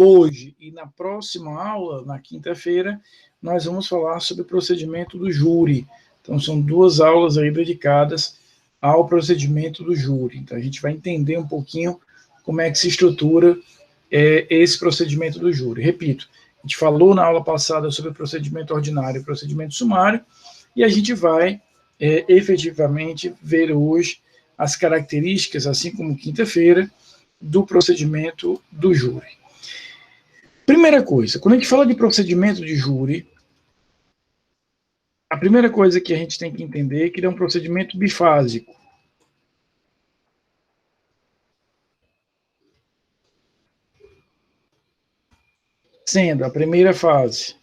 hoje e na próxima aula, na quinta-feira, nós vamos falar sobre o procedimento do júri. Então, são 2 aulas aí dedicadas ao procedimento do júri. Então, a gente vai entender um pouquinho como é que se estrutura esse procedimento do júri. Repito, a gente falou na aula passada sobre o procedimento ordinário e o procedimento sumário, e a gente vai efetivamente ver hoje as características, assim como quinta-feira, do procedimento do júri. Primeira coisa, quando a gente fala de procedimento de júri, a primeira coisa que a gente tem que entender é que ele é um procedimento bifásico. Sendo a primeira fase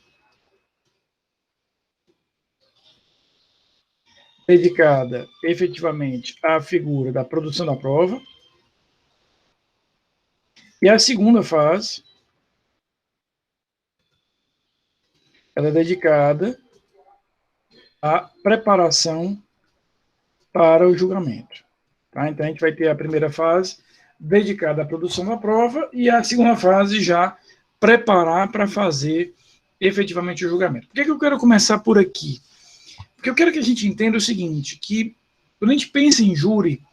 dedicada efetivamente à figura da produção da prova, e a segunda fase ela é dedicada à preparação para o julgamento. Tá? Então, a gente vai ter a primeira fase dedicada à produção da prova e a segunda fase já preparar para fazer efetivamente o julgamento. Por que eu quero começar por aqui? Porque eu quero que a gente entenda o seguinte, que quando a gente pensa em júri,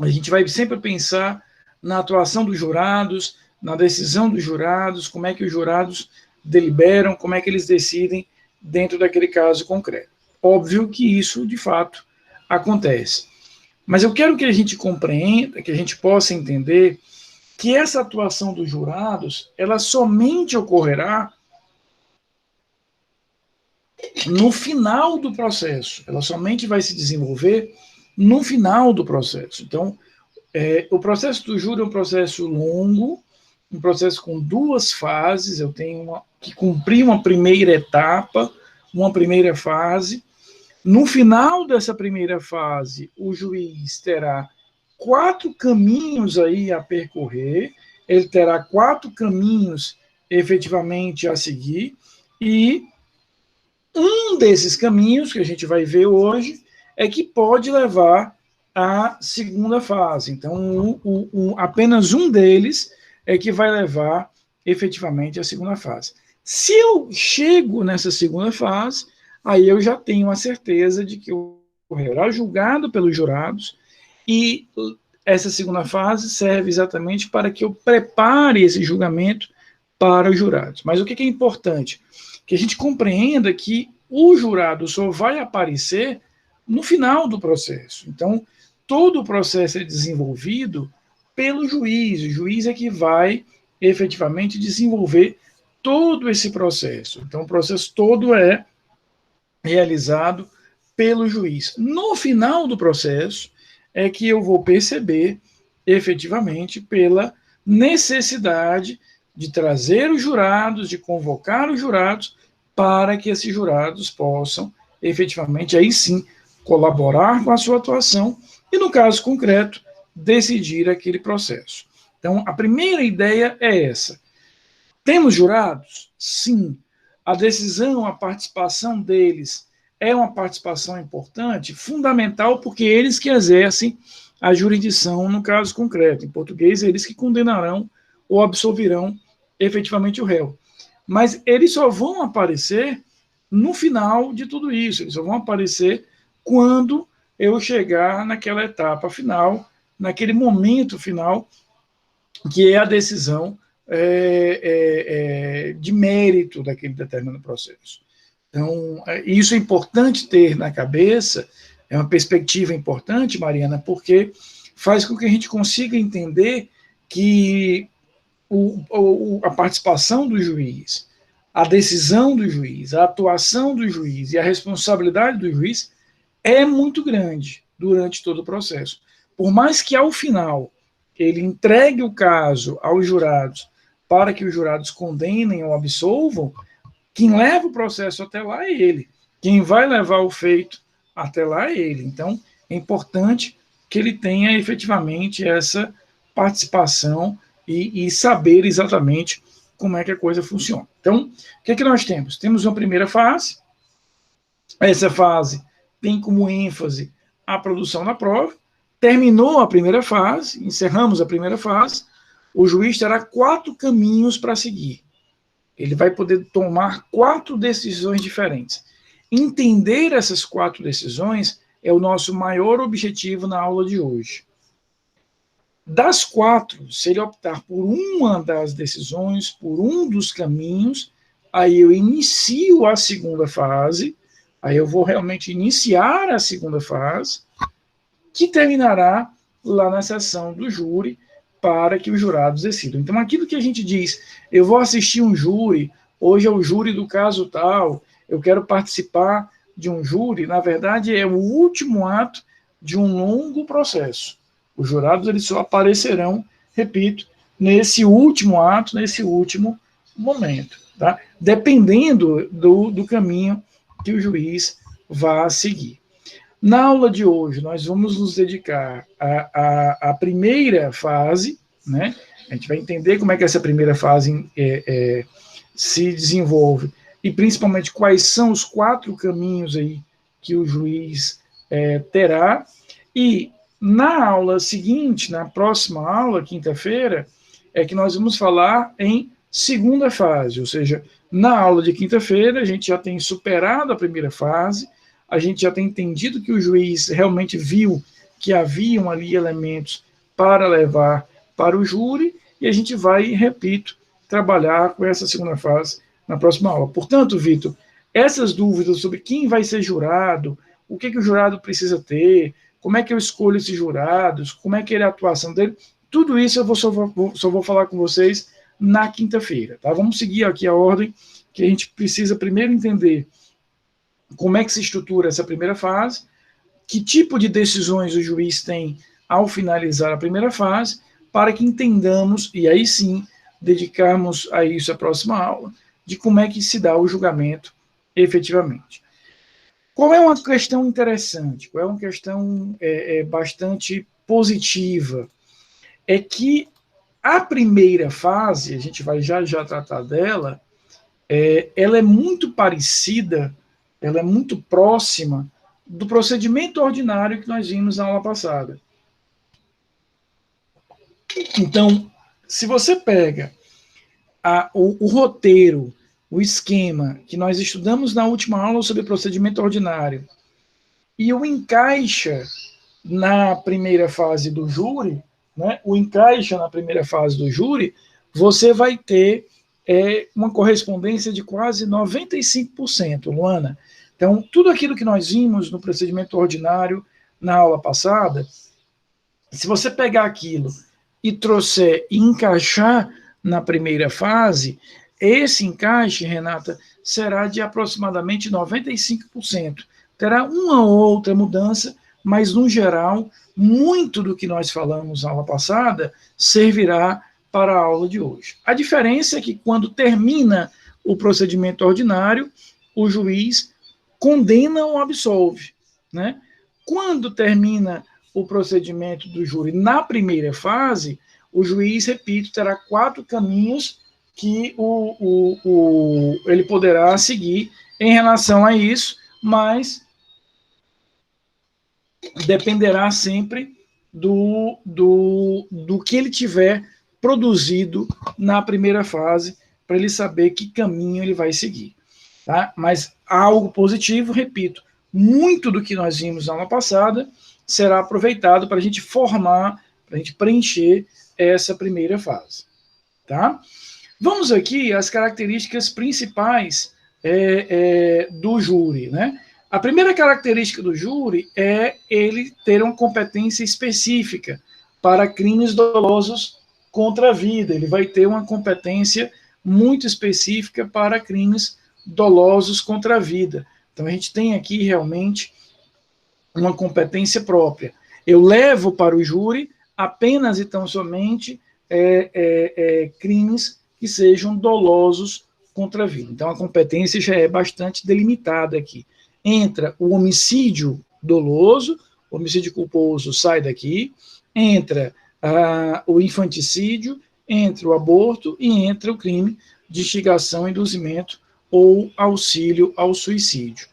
a gente vai sempre pensar na atuação dos jurados, na decisão dos jurados, como é que os jurados deliberam, como é que eles decidem dentro daquele caso concreto. Óbvio que isso, de fato, acontece. Mas eu quero que a gente compreenda, que a gente possa entender que essa atuação dos jurados, ela somente ocorrerá no final do processo. Ela somente vai se desenvolver no final do processo. Então, o processo do júri é um processo longo, um processo com 2 fases. Eu tenho que cumprir uma primeira etapa, uma primeira fase. No final dessa primeira fase, o juiz terá 4 caminhos aí a percorrer, ele terá 4 caminhos efetivamente a seguir, e um desses caminhos que a gente vai ver hoje é que pode levar à segunda fase. Então, apenas um deles é que vai levar efetivamente à segunda fase. Se eu chego nessa segunda fase, aí eu já tenho a certeza de que eu ocorrerá julgado pelos jurados, e essa segunda fase serve exatamente para que eu prepare esse julgamento para os jurados. Mas o que é importante? Que a gente compreenda que o jurado só vai aparecer no final do processo. Então, todo o processo é desenvolvido pelo juiz. O juiz é que vai efetivamente desenvolver todo esse processo. Então, o processo todo é realizado pelo juiz. No final do processo é que eu vou perceber efetivamente pela necessidade de trazer os jurados, de convocar os jurados, para que esses jurados possam efetivamente aí sim colaborar com a sua atuação e, no caso concreto, decidir aquele processo. Então, a primeira ideia é essa. Temos jurados? Sim. A decisão, a participação deles é uma participação importante, fundamental, porque eles que exercem a jurisdição no caso concreto. Em português, eles que condenarão ou absolverão efetivamente o réu. Mas eles só vão aparecer no final de tudo isso, eles só vão aparecer quando eu chegar naquela etapa final, naquele momento final, que é a decisão de mérito daquele determinado processo. Então, isso é importante ter na cabeça, é uma perspectiva importante, Mariana, porque faz com que a gente consiga entender que a participação do juiz, a decisão do juiz, a atuação do juiz e a responsabilidade do juiz é muito grande durante todo o processo. Por mais que, ao final, ele entregue o caso aos jurados para que os jurados condenem ou absolvam, quem leva o processo até lá é ele. Quem vai levar o feito até lá é ele. Então, é importante que ele tenha efetivamente essa participação e saber exatamente como é que a coisa funciona. Então, o que é que nós temos? Temos uma primeira fase. Essa fase tem como ênfase a produção da prova. Terminou a primeira fase, encerramos a primeira fase. o juiz terá 4 caminhos para seguir. Ele vai poder tomar 4 decisões diferentes. Entender essas 4 decisões é o nosso maior objetivo na aula de hoje. Das 4, se ele optar por uma das decisões, por um dos caminhos, aí eu inicio a segunda fase, aí eu vou realmente iniciar a segunda fase, que terminará lá na sessão do júri, para que os jurados decidam. Então, aquilo que a gente diz, eu vou assistir um júri, hoje é o júri do caso tal, eu quero participar de um júri, na verdade, é o último ato de um longo processo. Os jurados eles só aparecerão, repito, nesse último ato, nesse último momento, tá? Dependendo do caminho que o juiz vá seguir. Na aula de hoje, nós vamos nos dedicar à primeira fase, né? A gente vai entender como é que essa primeira fase se desenvolve e, principalmente, quais são os 4 caminhos aí que o juiz terá. E, na aula seguinte, na próxima aula, quinta-feira, é que nós vamos falar em segunda fase, ou seja, na aula de quinta-feira, a gente já tem superado a primeira fase, a gente já tem entendido que o juiz realmente viu que haviam ali elementos para levar para o júri, e a gente vai, repito, trabalhar com essa segunda fase na próxima aula. Portanto, Vitor, essas dúvidas sobre quem vai ser jurado, o que o jurado precisa ter, como é que eu escolho esses jurados, como é que é a atuação dele, tudo isso eu só vou falar com vocês na quinta-feira, tá? Vamos seguir aqui a ordem, que a gente precisa primeiro entender como é que se estrutura essa primeira fase, que tipo de decisões o juiz tem ao finalizar a primeira fase, para que entendamos, e aí sim, dedicarmos a isso a próxima aula, de como é que se dá o julgamento efetivamente. Qual é uma questão interessante, qual é uma questão bastante positiva, é que a primeira fase, a gente vai já tratar dela, ela é muito parecida, ela é muito próxima do procedimento ordinário que nós vimos na aula passada. Então, se você pega o roteiro, o esquema que nós estudamos na última aula sobre procedimento ordinário e o encaixa na primeira fase do júri, né, você vai ter uma correspondência de quase 95%, Luana. Então, tudo aquilo que nós vimos no procedimento ordinário na aula passada, se você pegar aquilo e trouxer e encaixar na primeira fase, esse encaixe, Renata, será de aproximadamente 95%. Terá uma ou outra mudança, mas, no geral, muito do que nós falamos na aula passada servirá para a aula de hoje. A diferença é que, quando termina o procedimento ordinário, o juiz condena ou absolve, né? Quando termina o procedimento do júri na primeira fase, o juiz, repito, terá 4 caminhos que ele poderá seguir em relação a isso, mas dependerá sempre do que ele tiver produzido na primeira fase, para ele saber que caminho ele vai seguir. Tá? Mas algo positivo, repito, muito do que nós vimos na aula passada será aproveitado para a gente formar, para a gente preencher essa primeira fase. Tá? Vamos aqui às características principais do júri, né? A primeira característica do júri é ele ter uma competência específica para crimes dolosos contra a vida. Ele vai ter uma competência muito específica para crimes dolosos contra a vida. Então, a gente tem aqui realmente uma competência própria. Eu levo para o júri apenas e tão somente crimes que sejam dolosos contra a vida. Então, a competência já é bastante delimitada aqui. Entra o homicídio doloso, o homicídio culposo sai daqui, entra o infanticídio, entra o aborto e entra o crime de instigação, induzimento ou auxílio ao suicídio.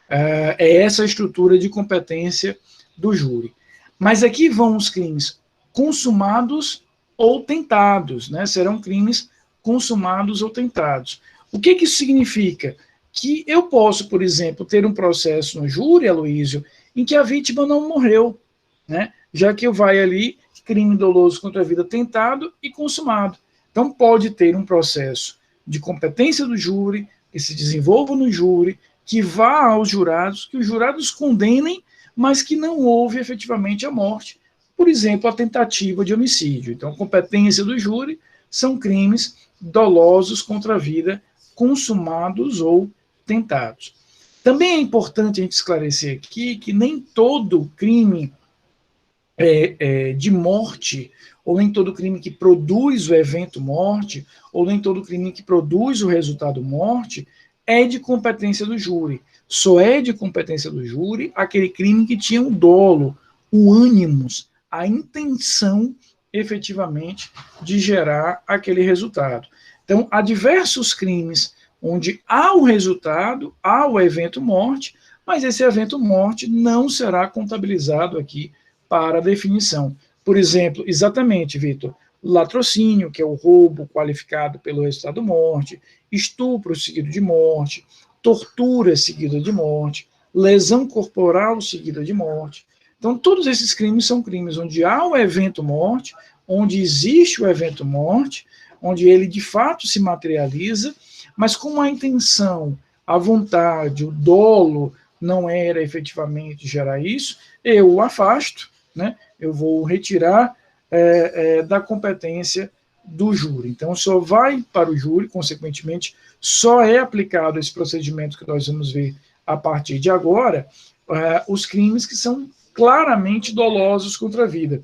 É essa a estrutura de competência do júri. Mas aqui vão os crimes consumados ou tentados, né? Serão crimes consumados ou tentados. O que isso significa? Que eu posso, por exemplo, ter um processo no júri, Aloísio, em que a vítima não morreu, né? Já que vai ali crime doloso contra a vida tentado e consumado. Então, pode ter um processo de competência do júri, que se desenvolva no júri, que vá aos jurados, que os jurados condenem, mas que não houve efetivamente a morte. Por exemplo, a tentativa de homicídio. Então, competência do júri são crimes dolosos contra a vida, consumados ou tentados. Também é importante a gente esclarecer aqui que nem todo crime de morte, ou nem todo crime que produz o evento morte, ou nem todo crime que produz o resultado morte, é de competência do júri. Só é de competência do júri aquele crime que tinha o dolo, o ânimos, a intenção, efetivamente, de gerar aquele resultado. Então, há diversos crimes onde há o resultado, há o evento morte, mas esse evento morte não será contabilizado aqui para a definição. Por exemplo, exatamente, Vitor, latrocínio, que é o roubo qualificado pelo resultado morte, estupro seguido de morte, tortura seguida de morte, lesão corporal seguida de morte. Então, todos esses crimes são crimes onde há o evento morte, onde existe o evento morte, onde ele de fato se materializa, mas com a intenção, a vontade, o dolo não era efetivamente gerar isso, eu o afasto, né? Eu vou retirar da competência do júri. Então, só vai para o júri, consequentemente, só é aplicado esse procedimento que nós vamos ver a partir de agora, os crimes que são claramente dolosos contra a vida.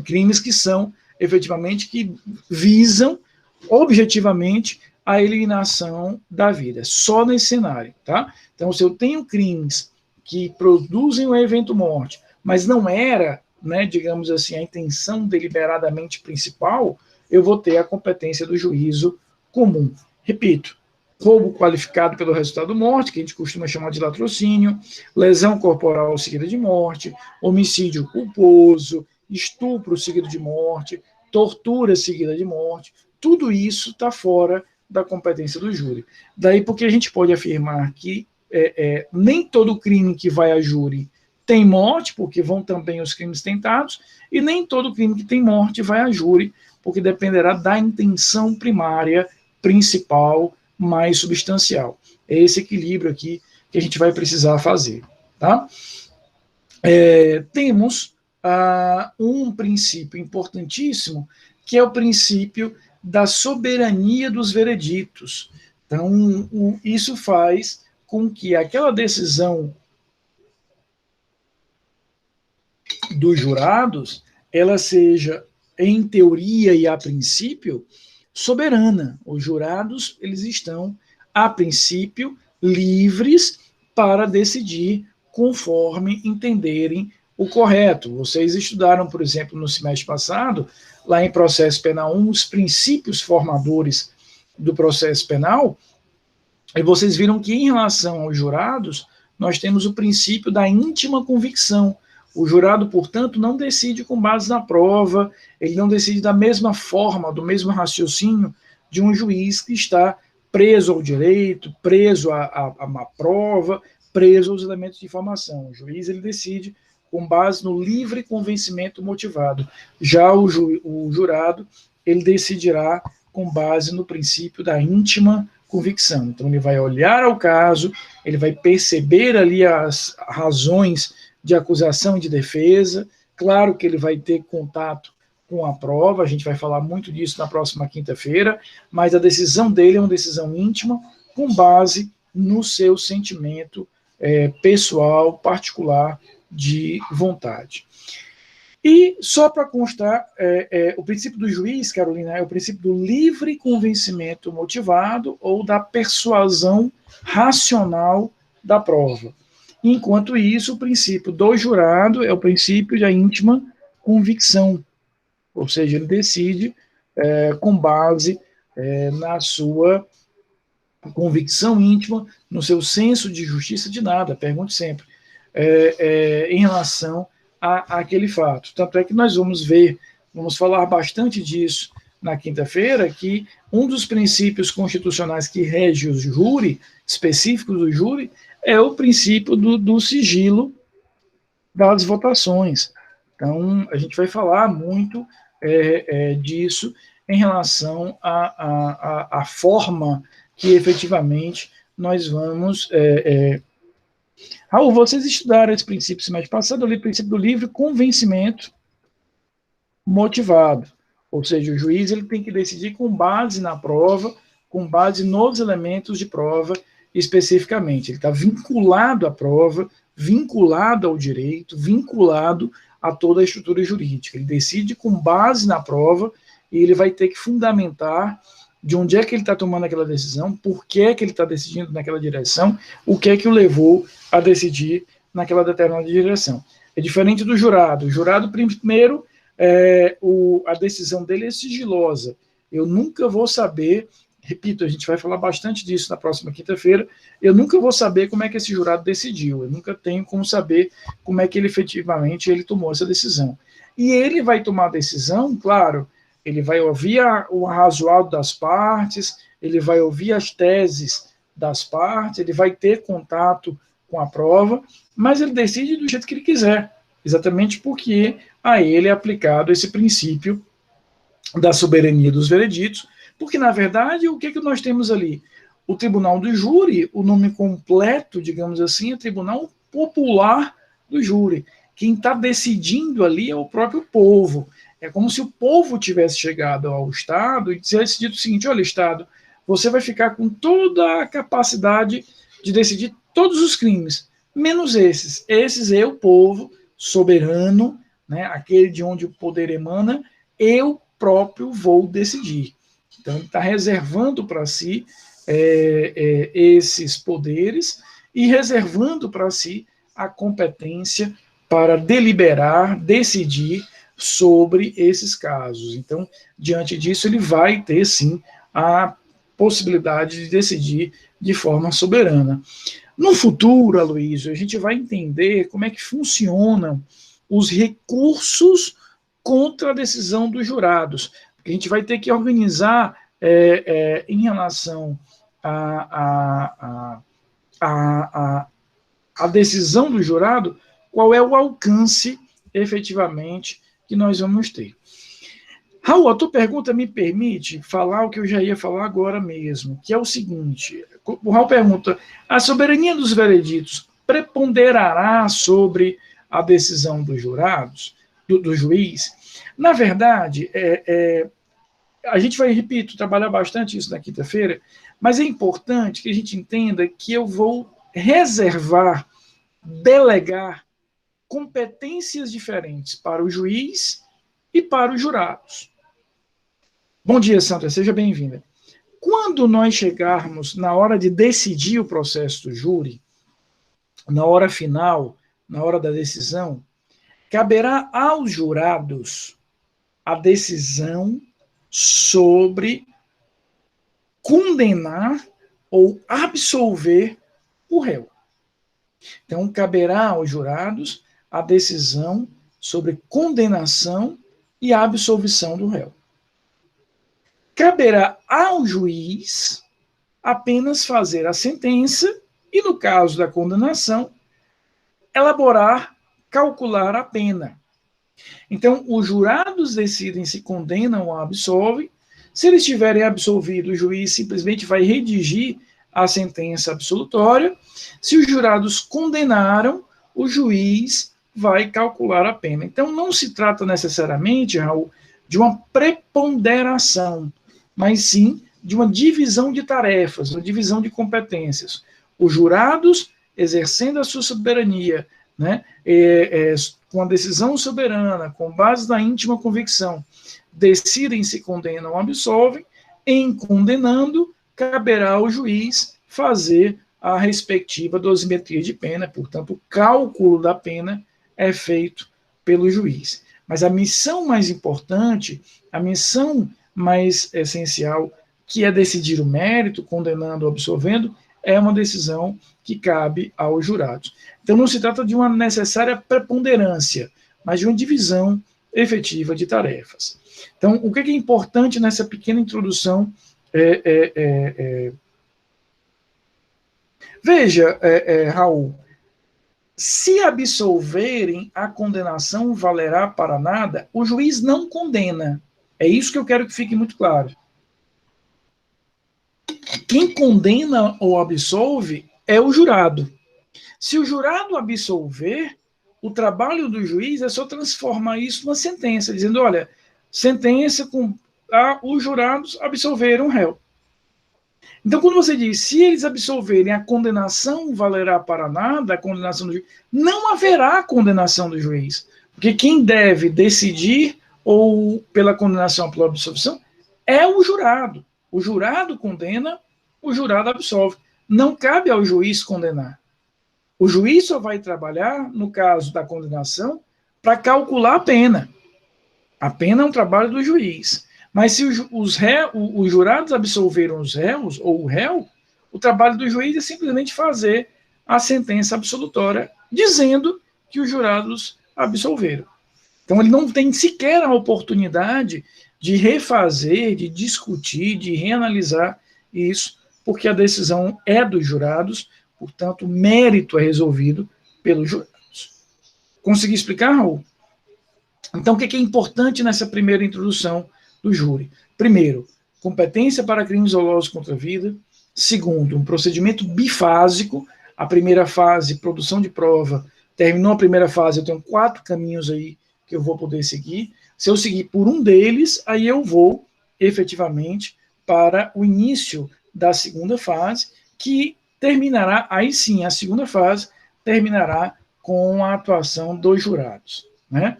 Crimes que são, efetivamente, que visam, objetivamente, a eliminação da vida. Só nesse cenário, tá? Então, se eu tenho crimes que produzem o evento morte, mas não era, né, digamos assim, a intenção deliberadamente principal, eu vou ter a competência do juízo comum. Repito, roubo qualificado pelo resultado morte, que a gente costuma chamar de latrocínio, lesão corporal seguida de morte, homicídio culposo, estupro seguido de morte, tortura seguida de morte, tudo isso está fora da competência do júri. Daí porque a gente pode afirmar que nem todo crime que vai a júri tem morte, porque vão também os crimes tentados, e nem todo crime que tem morte vai a júri, porque dependerá da intenção primária, principal, mais substancial. É esse equilíbrio aqui que a gente vai precisar fazer. Tá? Temos um princípio importantíssimo, que é o princípio da soberania dos vereditos. Então, isso faz com que aquela decisão dos jurados, ela seja, em teoria e a princípio, soberana. Os jurados, eles estão, a princípio, livres para decidir conforme entenderem o correto. Vocês estudaram, por exemplo, no semestre passado, lá em processo penal 1, os princípios formadores do processo penal, e vocês viram que, em relação aos jurados, nós temos o princípio da íntima convicção. O jurado, portanto, não decide com base na prova, ele não decide da mesma forma, do mesmo raciocínio de um juiz que está preso ao direito, preso à prova, preso aos elementos de informação. O juiz, ele decide com base no livre convencimento motivado. Já o jurado, ele decidirá com base no princípio da íntima convicção. Então, ele vai olhar ao caso, ele vai perceber ali as razões de acusação e de defesa. Claro que ele vai ter contato com a prova, a gente vai falar muito disso na próxima quinta-feira, mas a decisão dele é uma decisão íntima, com base no seu sentimento pessoal, particular, de vontade. E, só para constar, o princípio do juiz, Carolina, é o princípio do livre convencimento motivado ou da persuasão racional da prova. Enquanto isso, o princípio do jurado é o princípio da íntima convicção, ou seja, ele decide com base na sua convicção íntima, no seu senso de justiça de nada, pergunte sempre, em relação àquele fato. Tanto é que nós vamos ver vamos falar bastante disso na quinta-feira, que um dos princípios constitucionais que rege o júri, específicos do júri, é o princípio do sigilo das votações. Então, a gente vai falar muito disso em relação à forma que efetivamente nós vamos. Raul, vocês estudaram esse princípio semestre passado, eu li o princípio do livre convencimento motivado. Ou seja, o juiz ele tem que decidir com base na prova, com base nos elementos de prova especificamente. Ele está vinculado à prova, vinculado ao direito, vinculado a toda a estrutura jurídica. Ele decide com base na prova e ele vai ter que fundamentar de onde é que ele está tomando aquela decisão, por que é que ele está decidindo naquela direção, o que é que o levou a decidir naquela determinada direção. É diferente do jurado. O jurado, primeiro, a decisão dele é sigilosa. Eu nunca vou saber, repito, a gente vai falar bastante disso na próxima quinta-feira, eu nunca vou saber como é que esse jurado decidiu, eu nunca tenho como saber como é que ele efetivamente ele tomou essa decisão. E ele vai tomar a decisão, claro, ele vai ouvir o arrazoado das partes, ele vai ouvir as teses das partes, ele vai ter contato com a prova, mas ele decide do jeito que ele quiser, exatamente porque a ele é aplicado esse princípio da soberania dos vereditos, porque, na verdade, o que nós temos ali? O Tribunal do Júri, o nome completo, digamos assim, é Tribunal Popular do Júri. Quem está decidindo ali é o próprio povo. É como se o povo tivesse chegado ao Estado e tivesse dito o seguinte: olha, Estado, você vai ficar com toda a capacidade de decidir todos os crimes, menos esses. Esses é o povo soberano, né, aquele de onde o poder emana, eu próprio vou decidir. Então, ele está reservando para si esses poderes e reservando para si a competência para deliberar, decidir sobre esses casos. Então, diante disso, ele vai ter, sim, a possibilidade de decidir de forma soberana. No futuro, Aloysio, a gente vai entender como é que funcionam os recursos contra a decisão dos jurados. Porque a gente vai ter que organizar em relação à decisão do jurado, qual é o alcance, efetivamente, que nós vamos ter. Raul, a tua pergunta me permite falar o que eu já ia falar agora mesmo, que é o seguinte: o Raul pergunta, a soberania dos vereditos preponderará sobre a decisão dos jurados, do juiz? Na verdade, a gente vai, repito, trabalhar bastante isso na quinta-feira, mas é importante que a gente entenda que eu vou reservar, delegar competências diferentes para o juiz e para os jurados. Bom dia, Sandra, seja bem-vinda. Quando nós chegarmos na hora de decidir o processo do júri, na hora final, na hora da decisão, caberá aos jurados a decisão sobre condenar ou absolver o réu. Então, caberá aos jurados a decisão sobre condenação e absolvição do réu. Caberá ao juiz apenas fazer a sentença e, no caso da condenação, elaborar, calcular a pena. Então, os jurados decidem se condenam ou absolvem. Se eles tiverem absolvido, o juiz simplesmente vai redigir a sentença absolutória. Se os jurados condenaram, o juiz vai calcular a pena. Então, não se trata necessariamente, Raul, de uma preponderação, mas sim de uma divisão de tarefas, uma divisão de competências. Os jurados, exercendo a sua soberania, né, com a decisão soberana, com base na íntima convicção, decidem se condenam ou absolvem. Em condenando, caberá ao juiz fazer a respectiva dosimetria de pena, portanto, o cálculo da pena é feito pelo juiz. Mas a missão mais importante, a missão mais essencial, que é decidir o mérito, condenando ou absolvendo, é uma decisão que cabe aos jurados. Então, não se trata de uma necessária preponderância, mas de uma divisão efetiva de tarefas. Então, o que é importante nessa pequena introdução? Veja, Raul, se absolverem, a condenação valerá para nada, o juiz não condena. É isso que eu quero que fique muito claro. Quem condena ou absolve é o jurado. Se o jurado absolver, o trabalho do juiz é só transformar isso numa sentença, dizendo, olha, sentença com os jurados absolveram o réu. Então, quando você diz, se eles absolverem, a condenação valerá para nada, a condenação do juiz, não haverá condenação do juiz. Porque quem deve decidir ou pela condenação ou pela absolvição é o jurado. O jurado condena, o jurado absolve. Não cabe ao juiz condenar. O juiz só vai trabalhar, no caso da condenação, para calcular a pena. A pena é um trabalho do juiz. Mas se os jurados absolveram os réus, ou o réu, o trabalho do juiz é simplesmente fazer a sentença absolutória, dizendo que os jurados absolveram. Então, ele não tem sequer a oportunidade de refazer, de discutir, de reanalisar isso, porque a decisão é dos jurados, portanto, o mérito é resolvido pelos jurados. Consegui explicar, Raul? Então, o que é importante nessa primeira introdução do júri? Primeiro, competência para crimes dolosos contra a vida. Segundo, um procedimento bifásico. A primeira fase, produção de prova. Terminou a primeira fase, eu tenho 4 caminhos aí que eu vou poder seguir. Se eu seguir por um deles, aí eu vou, efetivamente, para o início da segunda fase, que terminará, aí sim, a segunda fase terminará com a atuação dos jurados. Né?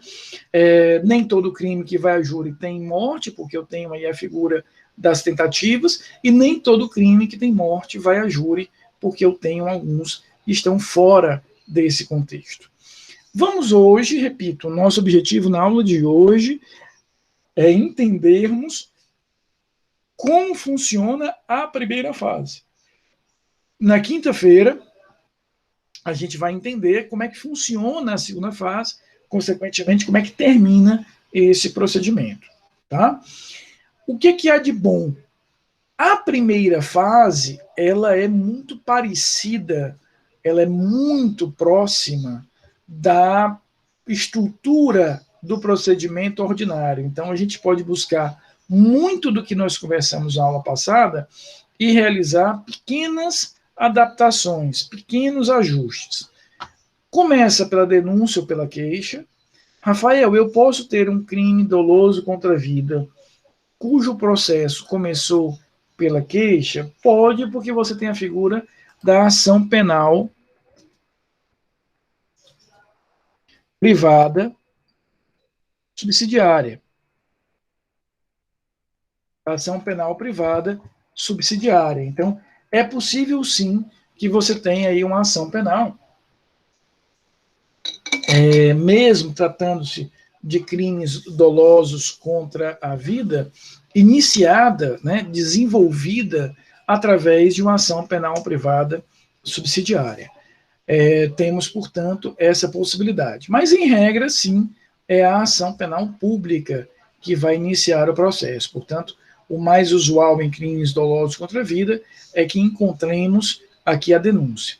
Nem todo crime que vai a júri tem morte, porque eu tenho aí a figura das tentativas, e nem todo crime que tem morte vai a júri, porque eu tenho alguns que estão fora desse contexto. Vamos hoje, repito, o nosso objetivo na aula de hoje é entendermos como funciona a primeira fase. Na quinta-feira, a gente vai entender como é que funciona a segunda fase, consequentemente, como é que termina esse procedimento. Tá? O que há de bom? A primeira fase, ela é muito parecida, ela é muito próxima da estrutura do procedimento ordinário. Então, a gente pode buscar muito do que nós conversamos na aula passada e realizar pequenas adaptações, pequenos ajustes. Começa pela denúncia ou pela queixa. Rafael, eu posso ter um crime doloso contra a vida cujo processo começou pela queixa? Pode, porque você tem a figura da ação penal privada subsidiária. A ação penal privada subsidiária. Então, é possível, sim, que você tenha aí uma ação penal, mesmo tratando-se de crimes dolosos contra a vida, iniciada, né, desenvolvida através de uma ação penal privada subsidiária. Temos, portanto, essa possibilidade. Mas, em regra, sim, é a ação penal pública que vai iniciar o processo. Portanto, o mais usual em crimes dolosos contra a vida é que encontremos aqui a denúncia.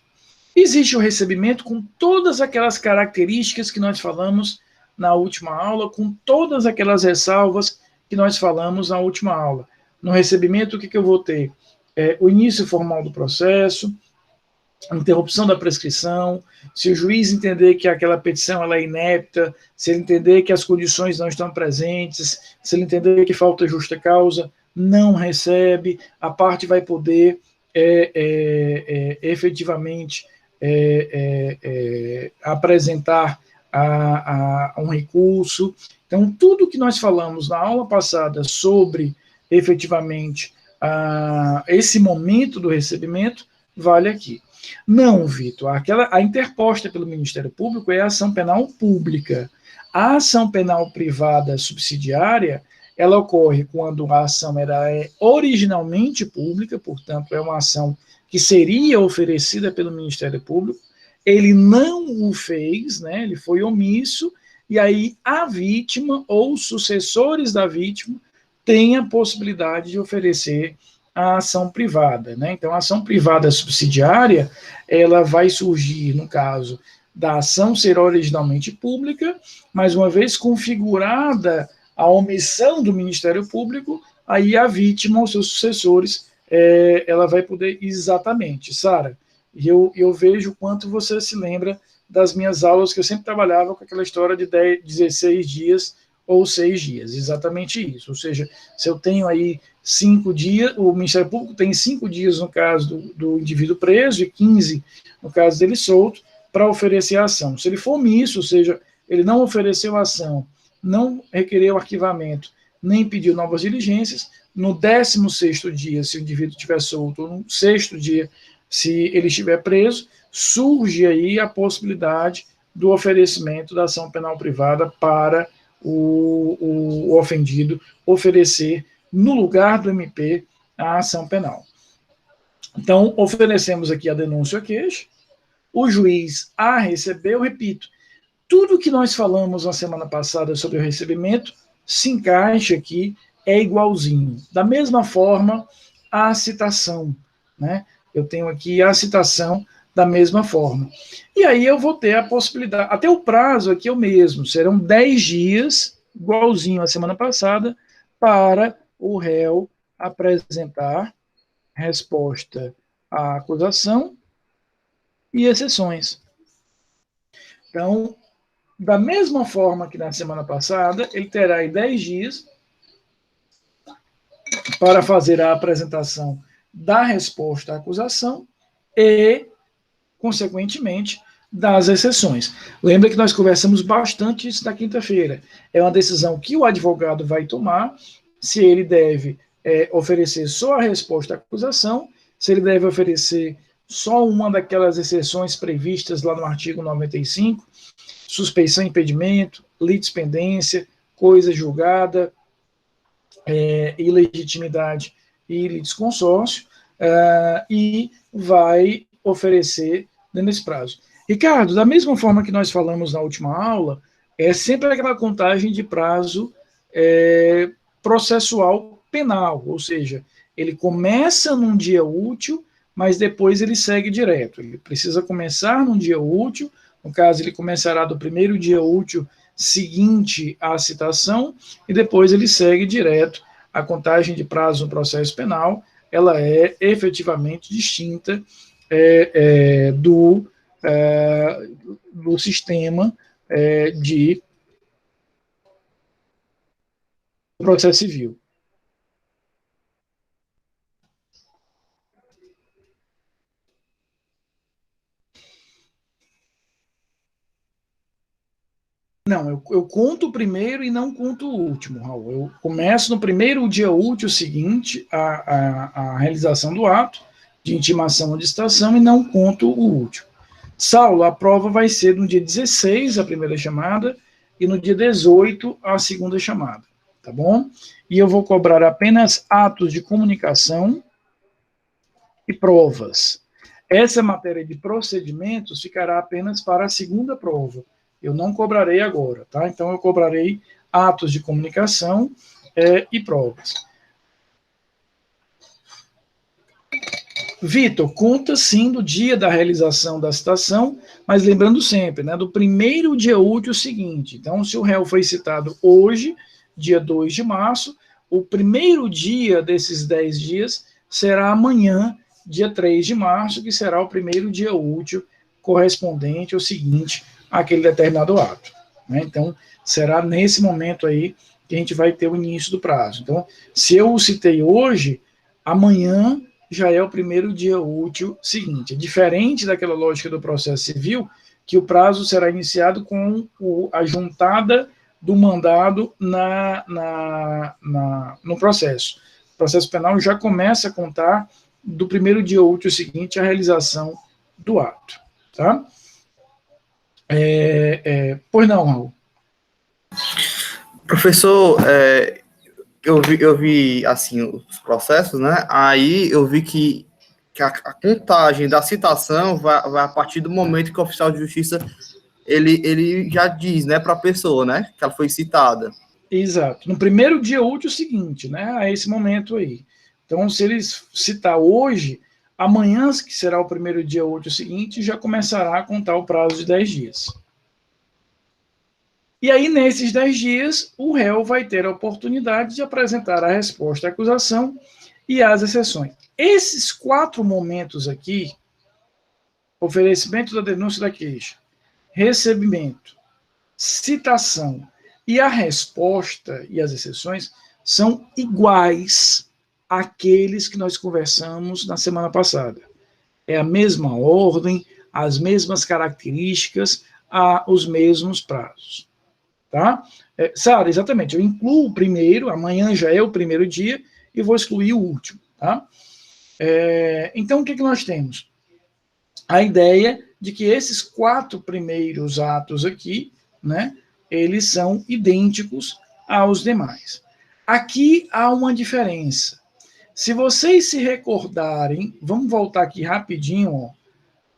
Existe o recebimento com todas aquelas características que nós falamos na última aula, com todas aquelas ressalvas que nós falamos na última aula. No recebimento, o que eu vou ter? O início formal do processo, a interrupção da prescrição, se o juiz entender que aquela petição ela é inepta, se ele entender que as condições não estão presentes, se ele entender que falta justa causa, não recebe, a parte vai poder efetivamente apresentar um recurso. Então, tudo que nós falamos na aula passada sobre, efetivamente, esse momento do recebimento, vale aqui. Não, Vitor, a interposta pelo Ministério Público é a ação penal pública. A ação penal privada subsidiária, ela ocorre quando a ação é originalmente pública, portanto, é uma ação que seria oferecida pelo Ministério Público, ele não o fez, né, ele foi omisso, e aí a vítima ou os sucessores da vítima têm a possibilidade de oferecer a ação privada, né? Então, a ação privada subsidiária, ela vai surgir, no caso da ação ser originalmente pública, mas uma vez configurada a omissão do Ministério Público, aí a vítima ou seus sucessores, ela vai poder exatamente, Sara, e eu vejo o quanto você se lembra das minhas aulas, que eu sempre trabalhava com aquela história de 16 dias ou 6 dias, exatamente isso. Ou seja, se eu tenho aí 5 dias, o Ministério Público tem 5 dias no caso do indivíduo preso e 15 no caso dele solto, para oferecer a ação. Se ele for omisso, ou seja, ele não ofereceu a ação, não requereu arquivamento, nem pediu novas diligências, no 16º dia, se o indivíduo estiver solto, ou no 6º dia, se ele estiver preso, surge aí a possibilidade do oferecimento da ação penal privada para o ofendido oferecer, no lugar do MP, a ação penal. Então, oferecemos aqui a denúncia ou queixa, o juiz a recebeu, repito, tudo que nós falamos na semana passada sobre o recebimento se encaixa aqui, é igualzinho. Da mesma forma, a citação, né? Eu tenho aqui a citação da mesma forma. E aí eu vou ter a possibilidade, até o prazo aqui é o mesmo, serão 10 dias, igualzinho à semana passada, para o réu apresentar resposta à acusação e exceções. Então, da mesma forma que na semana passada, ele terá aí 10 dias para fazer a apresentação da resposta à acusação e, consequentemente, das exceções. Lembra que nós conversamos bastante isso na quinta-feira. É uma decisão que o advogado vai tomar, se ele deve oferecer só a resposta à acusação, se ele deve oferecer só uma daquelas exceções previstas lá no artigo 95, suspeição e impedimento, litispendência, coisa julgada, ilegitimidade e litisconsórcio, e vai oferecer dentro desse prazo. Ricardo, da mesma forma que nós falamos na última aula, é sempre aquela contagem de prazo processual penal, ou seja, ele começa num dia útil, mas depois ele segue direto. Ele precisa começar num dia útil, no caso, ele começará do primeiro dia útil seguinte à citação, e depois ele segue direto. A contagem de prazo no processo penal, ela é efetivamente distinta do sistema de processo civil. Não, eu conto o primeiro e não conto o último, Raul. Eu começo no primeiro dia útil seguinte à realização do ato de intimação ou de citação e não conto o último. Saulo, a prova vai ser no dia 16, a primeira chamada, e no dia 18, a segunda chamada, tá bom? E eu vou cobrar apenas atos de comunicação e provas. Essa matéria de procedimentos ficará apenas para a segunda prova. Eu não cobrarei agora, tá? Então, eu cobrarei atos de comunicação e provas. Vitor, conta sim do dia da realização da citação, mas lembrando sempre, né, do primeiro dia útil seguinte. Então, se o réu foi citado hoje, dia 2 de março, o primeiro dia desses 10 dias será amanhã, dia 3 de março, que será o primeiro dia útil correspondente ao seguinte àquele determinado ato, né? Então, será nesse momento aí que a gente vai ter o início do prazo. Então, se eu o citei hoje, amanhã já é o primeiro dia útil seguinte. É diferente daquela lógica do processo civil, que o prazo será iniciado com a juntada do mandado no processo. O processo penal já começa a contar do primeiro dia útil seguinte à realização do ato. Tá? Pois não, Raul. Professor, eu vi assim os processos, né? Aí eu vi que a contagem da citação vai a partir do momento que o oficial de justiça ele já diz, né, para a pessoa, né, que ela foi citada. Exato. No primeiro dia útil seguinte, né, a esse momento aí. Então, se ele citar hoje, amanhã, que será o primeiro dia útil seguinte, já começará a contar o prazo de 10 dias. E aí, nesses 10 dias, o réu vai ter a oportunidade de apresentar a resposta à acusação e as exceções. Esses 4 momentos aqui, oferecimento da denúncia da queixa, recebimento, citação e a resposta e as exceções, são iguais àqueles que nós conversamos na semana passada. É a mesma ordem, as mesmas características, os mesmos prazos. Tá? Sara, exatamente, eu incluo o primeiro, amanhã já é o primeiro dia, e vou excluir o último. Tá? Então, o que nós temos? A ideia de que esses 4 primeiros atos aqui, né, eles são idênticos aos demais. Aqui há uma diferença. Se vocês se recordarem, vamos voltar aqui rapidinho, ó,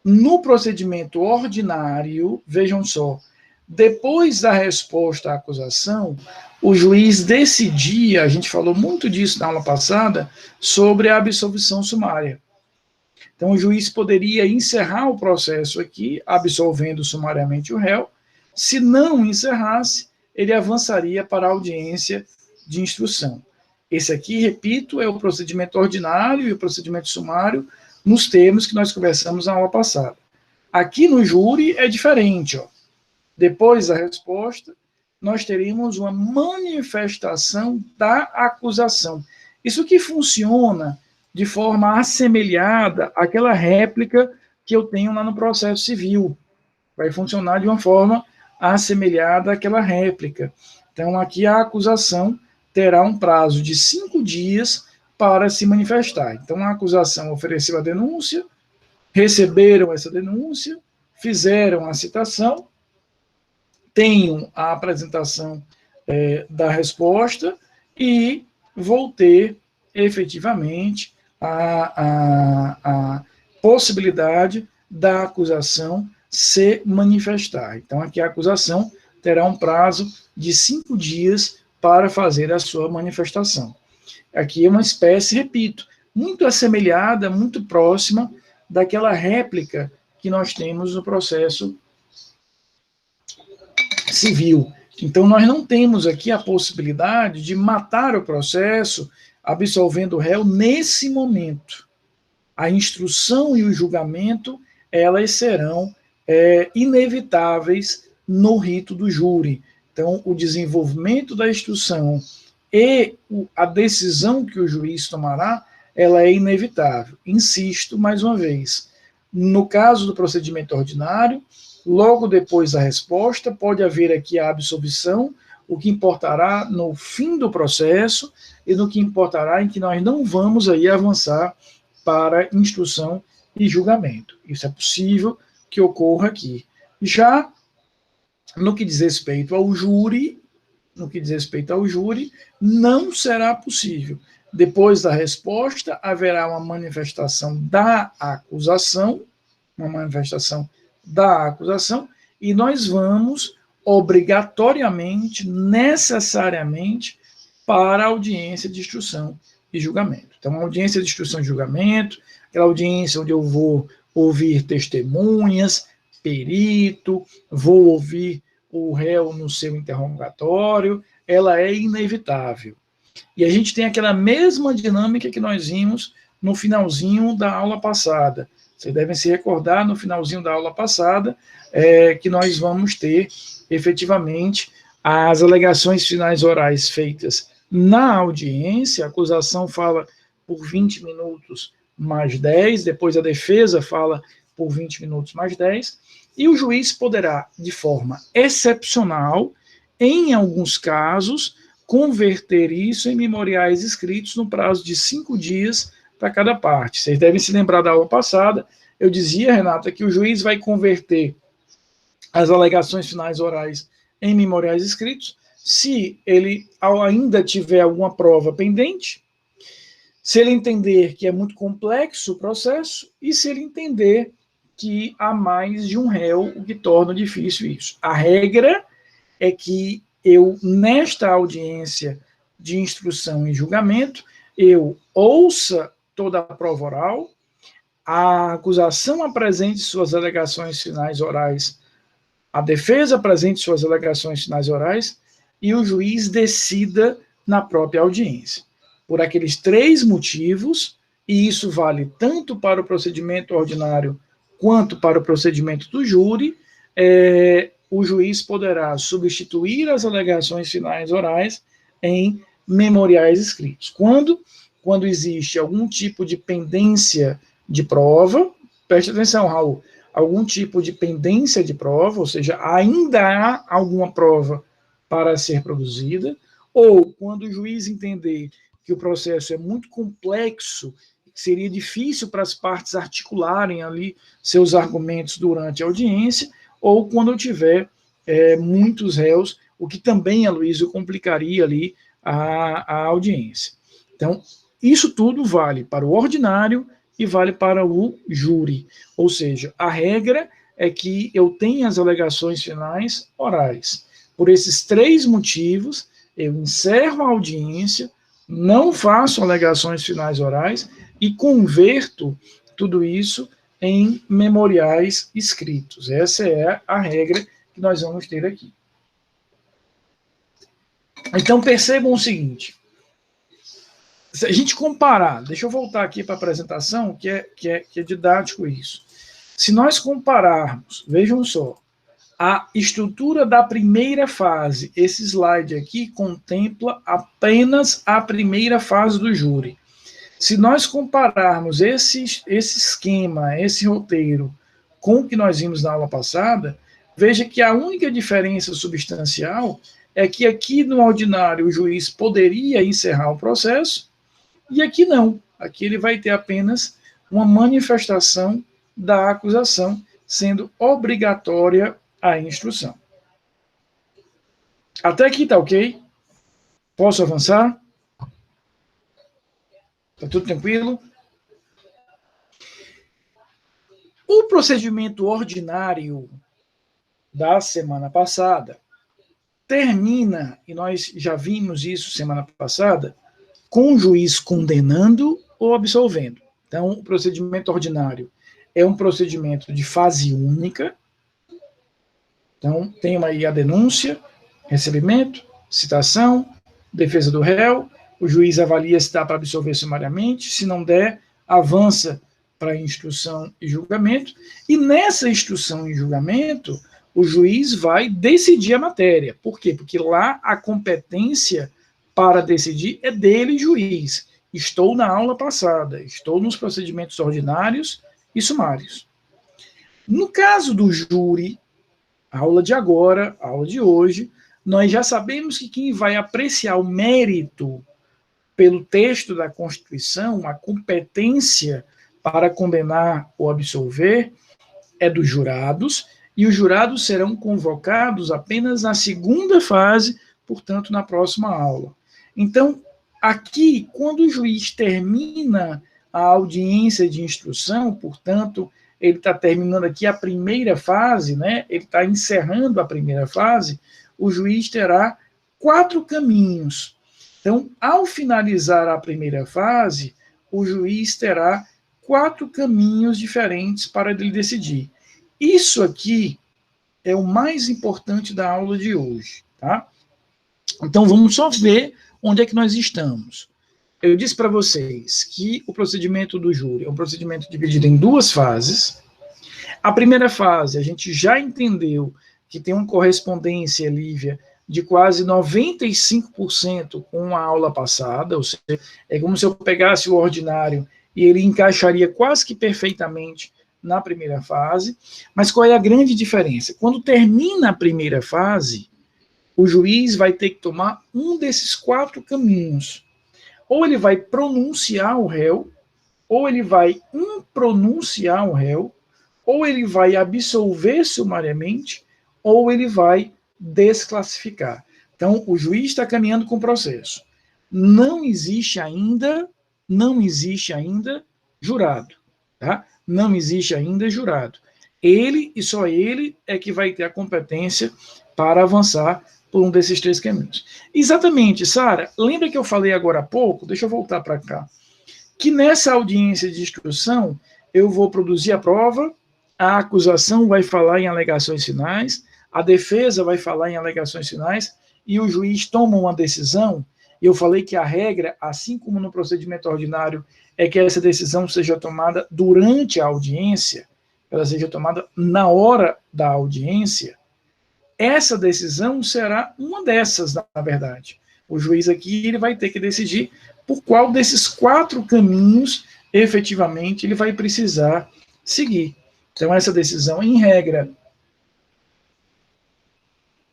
no procedimento ordinário, vejam só, depois da resposta à acusação, o juiz decidia, a gente falou muito disso na aula passada, sobre a absolvição sumária. Então, o juiz poderia encerrar o processo aqui, absolvendo sumariamente o réu. Se não encerrasse, ele avançaria para a audiência de instrução. Esse aqui, repito, é o procedimento ordinário e o procedimento sumário, nos termos que nós conversamos na aula passada. Aqui no júri é diferente, ó. Depois da resposta, nós teríamos uma manifestação da acusação. Isso que funciona de forma assemelhada àquela réplica que eu tenho lá no processo civil. Vai funcionar de uma forma assemelhada àquela réplica. Então, aqui a acusação terá um prazo de 5 dias para se manifestar. Então, a acusação ofereceu a denúncia, receberam essa denúncia, fizeram a citação, tenho a apresentação da resposta e vou ter efetivamente a possibilidade da acusação se manifestar. Então, aqui a acusação terá um prazo de 5 dias para fazer a sua manifestação. Aqui é uma espécie, repito, muito assemelhada, muito próxima daquela réplica que nós temos no processo civil. Então, nós não temos aqui a possibilidade de matar o processo absolvendo o réu nesse momento. A instrução e o julgamento, elas serão inevitáveis no rito do júri. Então, o desenvolvimento da instrução e a decisão que o juiz tomará, ela é inevitável. Insisto mais uma vez, no caso do procedimento ordinário, logo depois da resposta, pode haver aqui a absolvição, o que importará no fim do processo e no que importará em que nós não vamos aí avançar para instrução e julgamento. Isso é possível que ocorra aqui. Já no que diz respeito ao júri, não será possível. Depois da resposta, haverá uma manifestação da acusação, e nós vamos obrigatoriamente, necessariamente, para a audiência de instrução e julgamento. Então, a audiência de instrução e julgamento, aquela audiência onde eu vou ouvir testemunhas, perito, vou ouvir o réu no seu interrogatório, ela é inevitável. E a gente tem aquela mesma dinâmica que nós vimos no finalzinho da aula passada. Vocês devem se recordar, no finalzinho da aula passada, que nós vamos ter, efetivamente, as alegações finais orais feitas na audiência. A acusação fala por 20 minutos mais 10, depois a defesa fala por 20 minutos mais 10, e o juiz poderá, de forma excepcional, em alguns casos, converter isso em memoriais escritos no prazo de 5 dias para cada parte. Vocês devem se lembrar da aula passada, eu dizia, Renata, que o juiz vai converter as alegações finais orais em memoriais escritos, se ele ainda tiver alguma prova pendente, se ele entender que é muito complexo o processo, e se ele entender que há mais de um réu, o que torna difícil isso. A regra é que eu, nesta audiência de instrução e julgamento, eu ouça toda a prova oral, a acusação apresente suas alegações finais orais, a defesa apresente suas alegações finais orais e o juiz decida na própria audiência. Por aqueles 3 motivos, e isso vale tanto para o procedimento ordinário quanto para o procedimento do júri, o juiz poderá substituir as alegações finais orais em memoriais escritos. Quando existe algum tipo de pendência de prova, preste atenção, Raul, algum tipo de pendência de prova, ou seja, ainda há alguma prova para ser produzida, ou quando o juiz entender que o processo é muito complexo, seria difícil para as partes articularem ali seus argumentos durante a audiência, ou quando eu tiver muitos réus, o que também, Aloysio, complicaria ali a audiência. Então, isso tudo vale para o ordinário e vale para o júri. Ou seja, a regra é que eu tenha as alegações finais orais. Por esses 3 motivos, eu encerro a audiência, não faço alegações finais orais e converto tudo isso em memoriais escritos. Essa é a regra que nós vamos ter aqui. Então, percebam o seguinte. Se a gente comparar, deixa eu voltar aqui para a apresentação, que é didático isso. Se nós compararmos, vejam só, a estrutura da primeira fase, esse slide aqui contempla apenas a primeira fase do júri. Se nós compararmos esse esquema, esse roteiro, com o que nós vimos na aula passada, veja que a única diferença substancial é que aqui no ordinário o juiz poderia encerrar o processo, e aqui não. Aqui ele vai ter apenas uma manifestação da acusação, sendo obrigatória a instrução. Até aqui tá ok? Posso avançar? Tá tudo tranquilo? O procedimento ordinário da semana passada termina, e nós já vimos isso semana passada, com o juiz condenando ou absolvendo. Então, o procedimento ordinário é um procedimento de fase única. Então, tem aí a denúncia, recebimento, citação, defesa do réu, o juiz avalia se dá para absolver sumariamente, se não der, avança para instrução e julgamento, e nessa instrução e julgamento, o juiz vai decidir a matéria. Por quê? Porque lá a competência para decidir é dele, juiz. Estou na aula passada, estou nos procedimentos ordinários e sumários. No caso do júri, a aula de agora, a aula de hoje, nós já sabemos que quem vai apreciar o mérito pelo texto da Constituição, a competência para condenar ou absolver, é dos jurados, e os jurados serão convocados apenas na segunda fase, portanto, na próxima aula. Então, aqui, quando o juiz termina a audiência de instrução, portanto, ele está terminando aqui a primeira fase, né? Ele está encerrando a primeira fase, o juiz terá 4 caminhos. Então, ao finalizar a primeira fase, o juiz terá 4 caminhos diferentes para ele decidir. Isso aqui é o mais importante da aula de hoje, tá? Então, vamos só ver onde é que nós estamos. Eu disse para vocês que o procedimento do júri é um procedimento dividido em 2 fases. A primeira fase, a gente já entendeu que tem uma correspondência, Lívia, de quase 95% com a aula passada, ou seja, é como se eu pegasse o ordinário e ele encaixaria quase que perfeitamente na primeira fase. Mas qual é a grande diferença? Quando termina a primeira fase, o juiz vai ter que tomar um desses 4 caminhos. Ou ele vai pronunciar o réu, ou ele vai impronunciar o réu, ou ele vai absolver sumariamente, ou ele vai desclassificar. Então, o juiz está caminhando com o processo. Não existe ainda jurado, tá? Não existe ainda jurado. Ele e só ele é que vai ter a competência para avançar por um desses 3 caminhos. Exatamente, Sara, lembra que eu falei agora há pouco, deixa eu voltar para cá, que nessa audiência de instrução eu vou produzir a prova, a acusação vai falar em alegações finais, a defesa vai falar em alegações finais, e o juiz toma uma decisão. Eu falei que a regra, assim como no procedimento ordinário, é que essa decisão seja tomada durante a audiência, ela seja tomada na hora da audiência. Essa decisão será uma dessas, na verdade. O juiz aqui ele vai ter que decidir por qual desses 4 caminhos, efetivamente, ele vai precisar seguir. Então, essa decisão, em regra,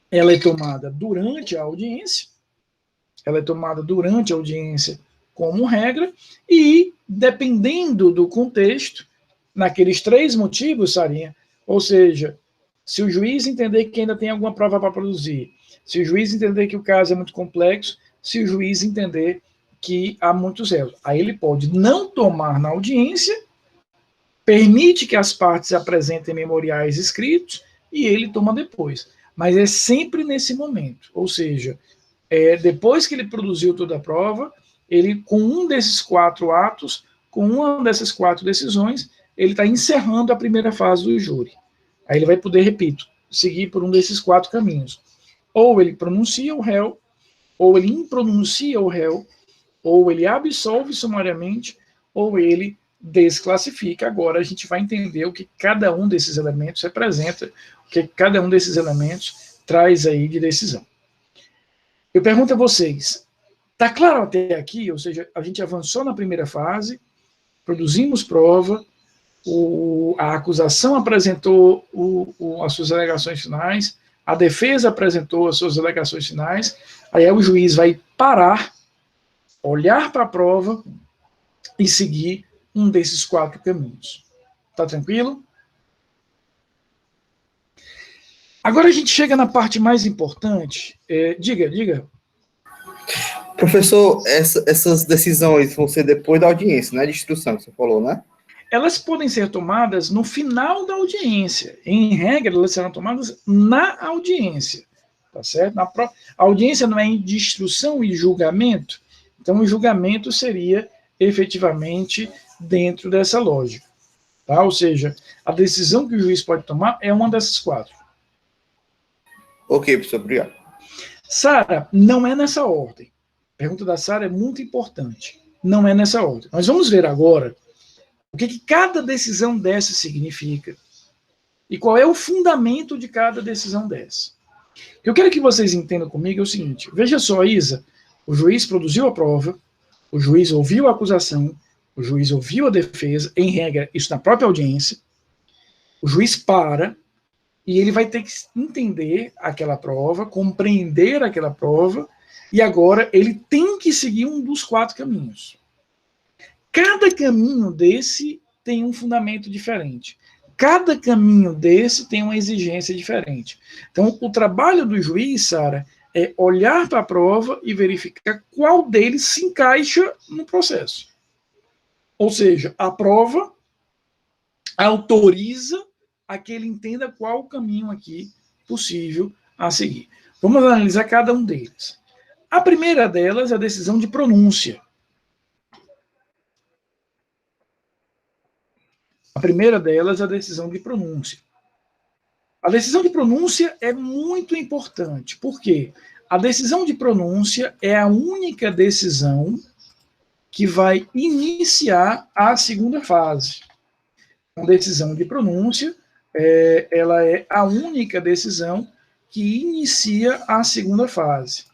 ela é tomada durante a audiência, como regra, e, dependendo do contexto, naqueles 3 motivos, Sarinha, ou seja, se o juiz entender que ainda tem alguma prova para produzir, se o juiz entender que o caso é muito complexo, se o juiz entender que há muitos réus, aí ele pode não tomar na audiência, permite que as partes apresentem memoriais escritos e ele toma depois. Mas é sempre nesse momento, ou seja, depois que ele produziu toda a prova, ele, com um desses 4 atos, com uma dessas 4 decisões, ele está encerrando a primeira fase do júri. Aí ele vai poder, repito, seguir por um desses 4 caminhos. Ou ele pronuncia o réu, ou ele impronuncia o réu, ou ele absolve sumariamente, ou ele desclassifica. Agora a gente vai entender o que cada um desses elementos representa, o que cada um desses elementos traz aí de decisão. Eu pergunto a vocês, está claro até aqui? Ou seja, a gente avançou na primeira fase, produzimos prova, a acusação apresentou as suas alegações finais, a defesa apresentou as suas alegações finais, aí o juiz vai parar, olhar para a prova e seguir um desses 4 caminhos. Tá tranquilo? Agora a gente chega na parte mais importante. Diga. Professor, essas decisões vão ser depois da audiência, né? De instrução, que você falou, né? Elas podem ser tomadas no final da audiência. Em regra, elas serão tomadas na audiência. Tá certo? A audiência não é de instrução e julgamento, então o julgamento seria efetivamente dentro dessa lógica. Tá? Ou seja, a decisão que o juiz pode tomar é uma dessas 4. Ok, professor, obrigado. Sara, não é nessa ordem. A pergunta da Sara é muito importante. Não é nessa ordem. Nós vamos ver agora o que cada decisão dessa significa e qual é o fundamento de cada decisão dessa. O que eu quero que vocês entendam comigo é o seguinte. Veja só, Isa, o juiz produziu a prova, o juiz ouviu a acusação, o juiz ouviu a defesa, em regra, isso na própria audiência, o juiz para e ele vai ter que entender aquela prova, compreender aquela prova, e agora ele tem que seguir um dos 4 caminhos. Cada caminho desse tem um fundamento diferente. Cada caminho desse tem uma exigência diferente. Então, o trabalho do juiz, Sara, é olhar para a prova e verificar qual deles se encaixa no processo. Ou seja, a prova autoriza a que ele entenda qual o caminho aqui possível a seguir. Vamos analisar cada um deles. A primeira delas é a decisão de pronúncia. A primeira delas é a decisão de pronúncia. A decisão de pronúncia é muito importante. Por quê? A decisão de pronúncia é a única decisão que vai iniciar a segunda fase. A decisão de pronúncia, ela é a única decisão que inicia a segunda fase.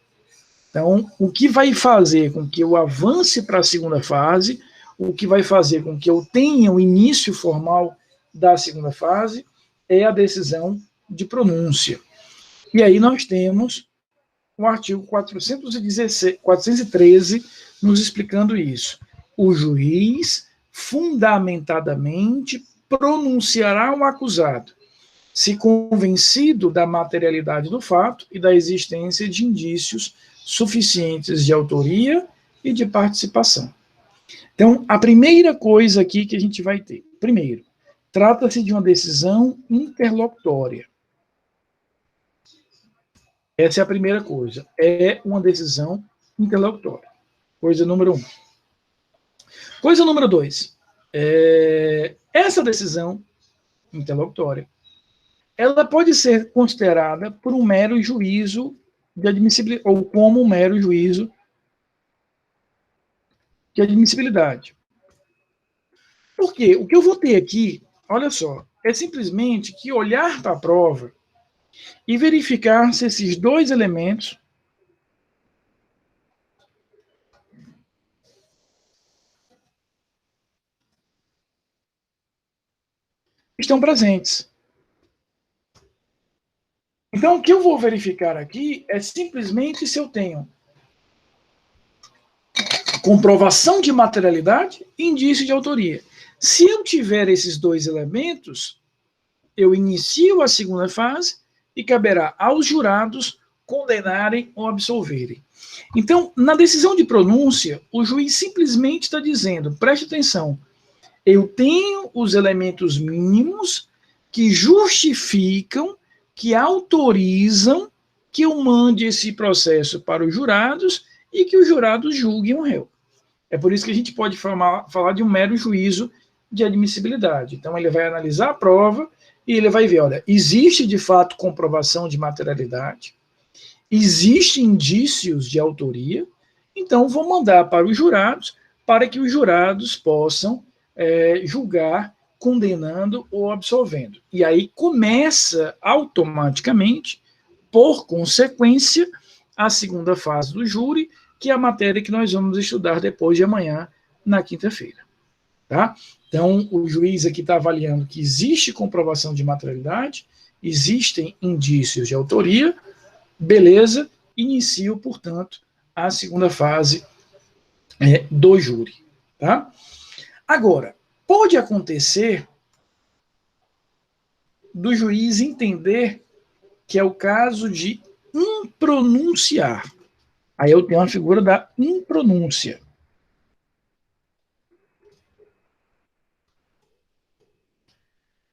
Então, o que vai fazer com que eu avance para a segunda fase, o que vai fazer com que eu tenha o início formal da segunda fase, é a decisão de pronúncia. E aí nós temos o artigo 413 nos explicando isso. O juiz, fundamentadamente, pronunciará o acusado, se convencido da materialidade do fato e da existência de indícios suficientes de autoria e de participação. Então, a primeira coisa aqui que a gente vai ter, primeiro, Trata-se de uma decisão interlocutória. Essa é a primeira coisa. É uma decisão interlocutória. Coisa número 1. Coisa número 2. Essa decisão interlocutória, ela pode ser considerada por um mero juízo de admissibilidade, ou como um mero juízo de admissibilidade. Por quê? O que eu vou ter aqui, olha só, é simplesmente que olhar para a prova e verificar se esses dois elementos estão presentes. Então, o que eu vou verificar aqui é simplesmente se eu tenho comprovação de materialidade e indício de autoria. Se eu tiver esses dois elementos, eu inicio a segunda fase e caberá aos jurados condenarem ou absolverem. Então, na decisão de pronúncia, o juiz simplesmente está dizendo, preste atenção, eu tenho os elementos mínimos que justificam, que autorizam que eu mande esse processo para os jurados e que os jurados julguem o réu. É por isso que a gente pode falar de um mero juízo de admissibilidade. Então, ele vai analisar a prova e ele vai ver, olha, existe de fato comprovação de materialidade, existem indícios de autoria, então vou mandar para os jurados, para que os jurados possam julgar condenando ou absolvendo. E aí começa automaticamente, por consequência, a segunda fase do júri, que é a matéria que nós vamos estudar depois de amanhã, na quinta-feira. Tá? Então, o juiz aqui está avaliando que existe comprovação de materialidade, existem indícios de autoria, beleza, inicio, portanto, a segunda fase do júri. Tá? Agora, pode acontecer do juiz entender que é o caso de impronunciar. Aí eu tenho a figura da impronúncia.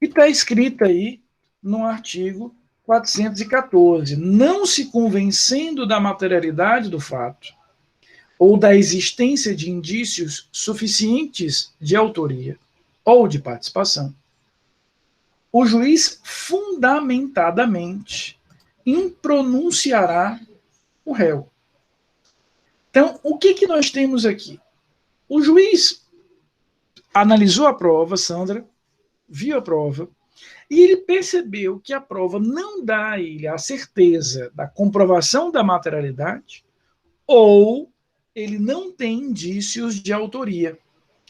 E está escrita aí no artigo 414, não se convencendo da materialidade do fato ou da existência de indícios suficientes de autoria ou de participação, o juiz fundamentadamente impronunciará o réu. Então, o que nós temos aqui? O juiz analisou a prova, Sandra, viu a prova, e ele percebeu que a prova não dá a ele a certeza da comprovação da materialidade, ou ele não tem indícios de autoria.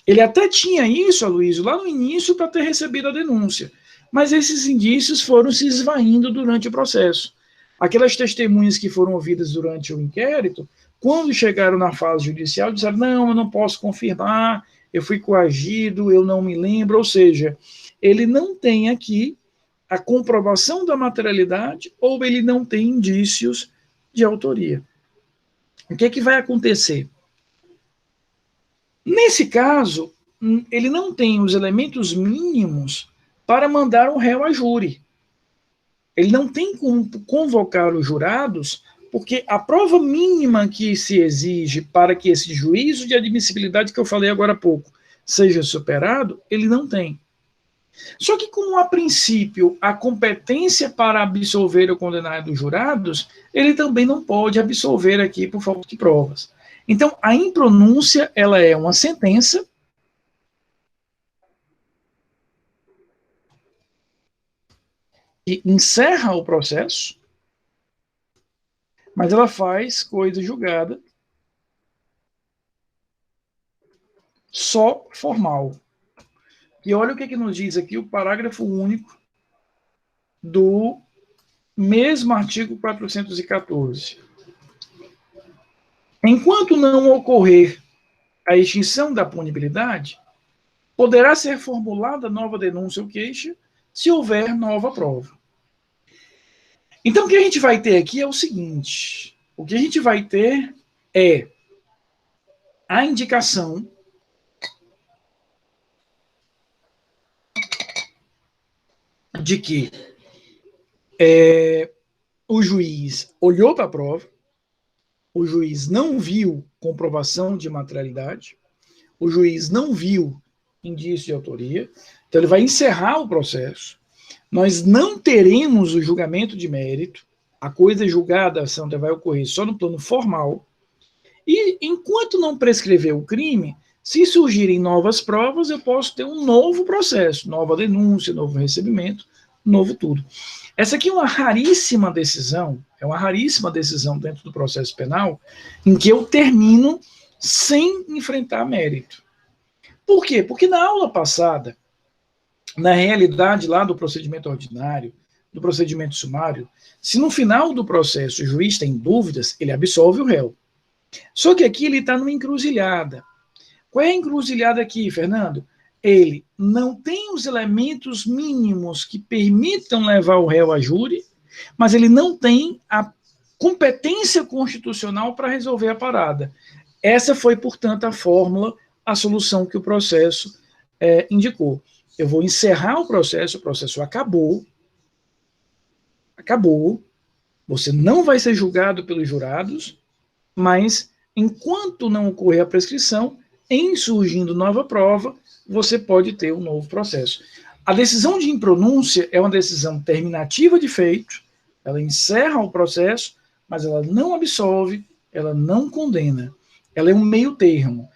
Ele até tinha isso, Aloysio, lá no início para ter recebido a denúncia, mas esses indícios foram se esvaindo durante o processo. Aquelas testemunhas que foram ouvidas durante o inquérito, quando chegaram na fase judicial, disseram, não, eu não posso confirmar, eu fui coagido, eu não me lembro, ou seja, ele não tem aqui a comprovação da materialidade ou ele não tem indícios de autoria. O que vai acontecer? Nesse caso, ele não tem os elementos mínimos para mandar o réu a júri. Ele não tem como convocar os jurados, porque a prova mínima que se exige para que esse juízo de admissibilidade que eu falei agora há pouco seja superado, ele não tem. Só que, como a princípio a competência para absolver ou condenar é dos jurados, ele também não pode absolver aqui por falta de provas. Então, a impronúncia, ela é uma sentença que encerra o processo, mas ela faz coisa julgada só formal. E olha o que nos diz aqui o parágrafo único do mesmo artigo 414. Enquanto não ocorrer a extinção da punibilidade, poderá ser formulada nova denúncia ou queixa se houver nova prova. Então, o que a gente vai ter aqui é o seguinte: o que a gente vai ter é a indicação de que o juiz olhou para a prova, o juiz não viu comprovação de materialidade, o juiz não viu indício de autoria, então ele vai encerrar o processo. Nós não teremos o julgamento de mérito, a coisa julgada, a ação vai ocorrer só no plano formal, e enquanto não prescrever o crime, se surgirem novas provas, eu posso ter um novo processo, nova denúncia, novo recebimento, novo tudo. Essa aqui é uma raríssima decisão dentro do processo penal, em que eu termino sem enfrentar mérito. Por quê? Porque na aula passada, na realidade lá do procedimento ordinário, do procedimento sumário, se no final do processo o juiz tem dúvidas, ele absolve o réu. Só que aqui ele está numa encruzilhada. Qual é a encruzilhada aqui, Fernando? Ele não tem os elementos mínimos que permitam levar o réu a júri, mas ele não tem a competência constitucional para resolver a parada. Essa foi, portanto, a fórmula, a solução que o processo indicou. Eu vou encerrar o processo acabou, você não vai ser julgado pelos jurados, mas enquanto não ocorrer a prescrição, em surgindo nova prova, você pode ter um novo processo. A decisão de impronúncia é uma decisão terminativa de feito, ela encerra o processo, mas ela não absolve, ela não condena. Ela é um meio termo.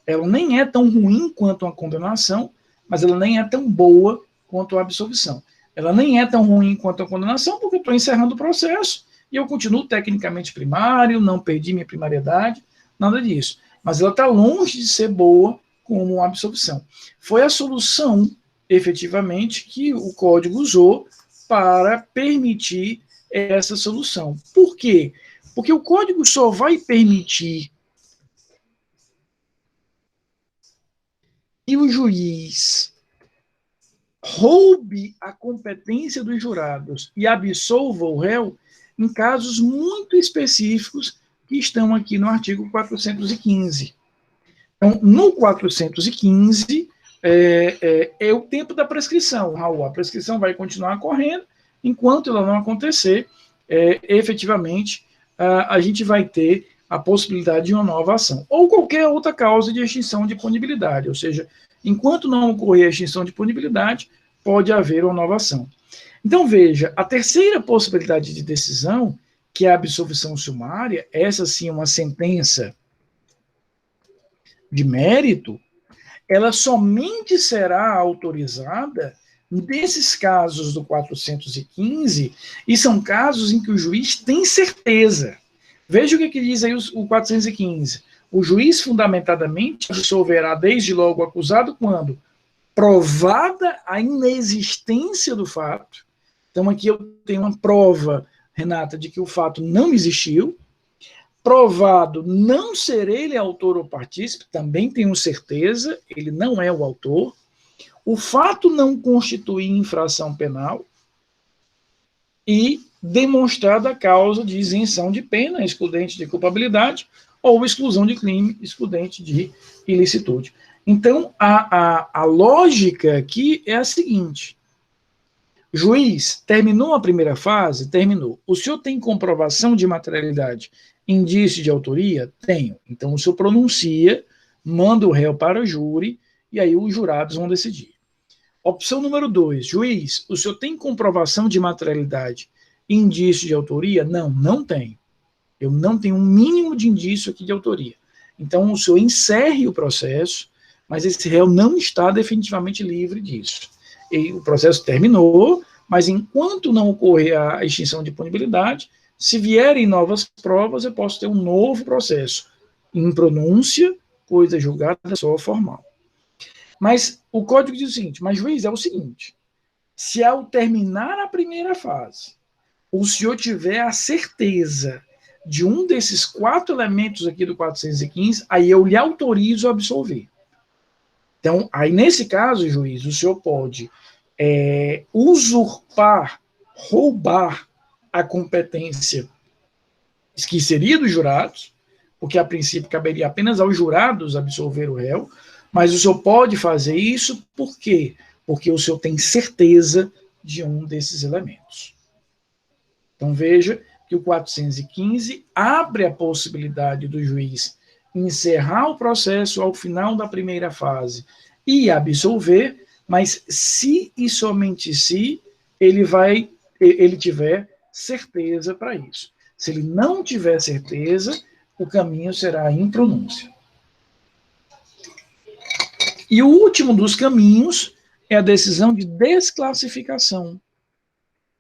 Ela nem é tão ruim quanto uma condenação, mas ela nem é tão boa quanto a absolvição. Ela nem é tão ruim quanto a condenação, porque eu estou encerrando o processo e eu continuo tecnicamente primário, não perdi minha primariedade, nada disso. Mas ela está longe de ser boa como uma absolvição. Foi a solução, efetivamente, que o Código usou para permitir essa solução. Por quê? Porque o Código só vai permitir que o juiz roube a competência dos jurados e absolva o réu em casos muito específicos que estão aqui no artigo 415. Então, no 415, é o tempo da prescrição, Raul. A prescrição vai continuar correndo, enquanto ela não acontecer, efetivamente, a gente vai ter a possibilidade de uma nova ação. Ou qualquer outra causa de extinção de punibilidade, ou seja, enquanto não ocorrer a extinção de punibilidade, pode haver uma nova ação. Então, veja, a terceira possibilidade de decisão, que é a absolvição sumária, essa sim é uma sentença de mérito, ela somente será autorizada nesses casos do 415, e são casos em que o juiz tem certeza. Veja o que diz aí o 415. O juiz fundamentadamente absolverá desde logo o acusado quando provada a inexistência do fato. Então aqui eu tenho uma prova, Renata, de que o fato não existiu. Provado não ser ele autor ou partícipe, também tenho certeza, ele não é o autor. O fato não constitui infração penal e demonstrada a causa de isenção de pena, excludente de culpabilidade, ou exclusão de crime, excludente de ilicitude. Então, a lógica aqui é a seguinte: juiz, terminou a primeira fase? Terminou. O senhor tem comprovação de materialidade, indício de autoria? Tenho. Então, o senhor pronuncia, manda o réu para o júri, e aí os jurados vão decidir. Opção número 2, juiz, o senhor tem comprovação de materialidade, indício de autoria? Não, não tenho. Eu não tenho um mínimo de indício aqui de autoria. Então, o senhor encerre o processo, mas esse réu não está definitivamente livre disso. E o processo terminou, mas enquanto não ocorrer a extinção de punibilidade, se vierem novas provas, eu posso ter um novo processo. Em pronúncia, coisa julgada só formal. Mas o código diz o seguinte: mas juiz, é o seguinte, se ao terminar a primeira fase, o senhor tiver a certeza de um desses 4 elementos aqui do 415, aí eu lhe autorizo a absolver. Então, aí nesse caso, juiz, o senhor pode usurpar, roubar a competência que seria dos jurados, porque a princípio caberia apenas aos jurados absolver o réu, mas o senhor pode fazer isso por quê? Porque o senhor tem certeza de um desses elementos. Então, veja que o 415 abre a possibilidade do juiz encerrar o processo ao final da primeira fase e absolver, mas se e somente se ele tiver certeza para isso. Se ele não tiver certeza, o caminho será a impronúncia. E o último dos caminhos é a decisão de desclassificação,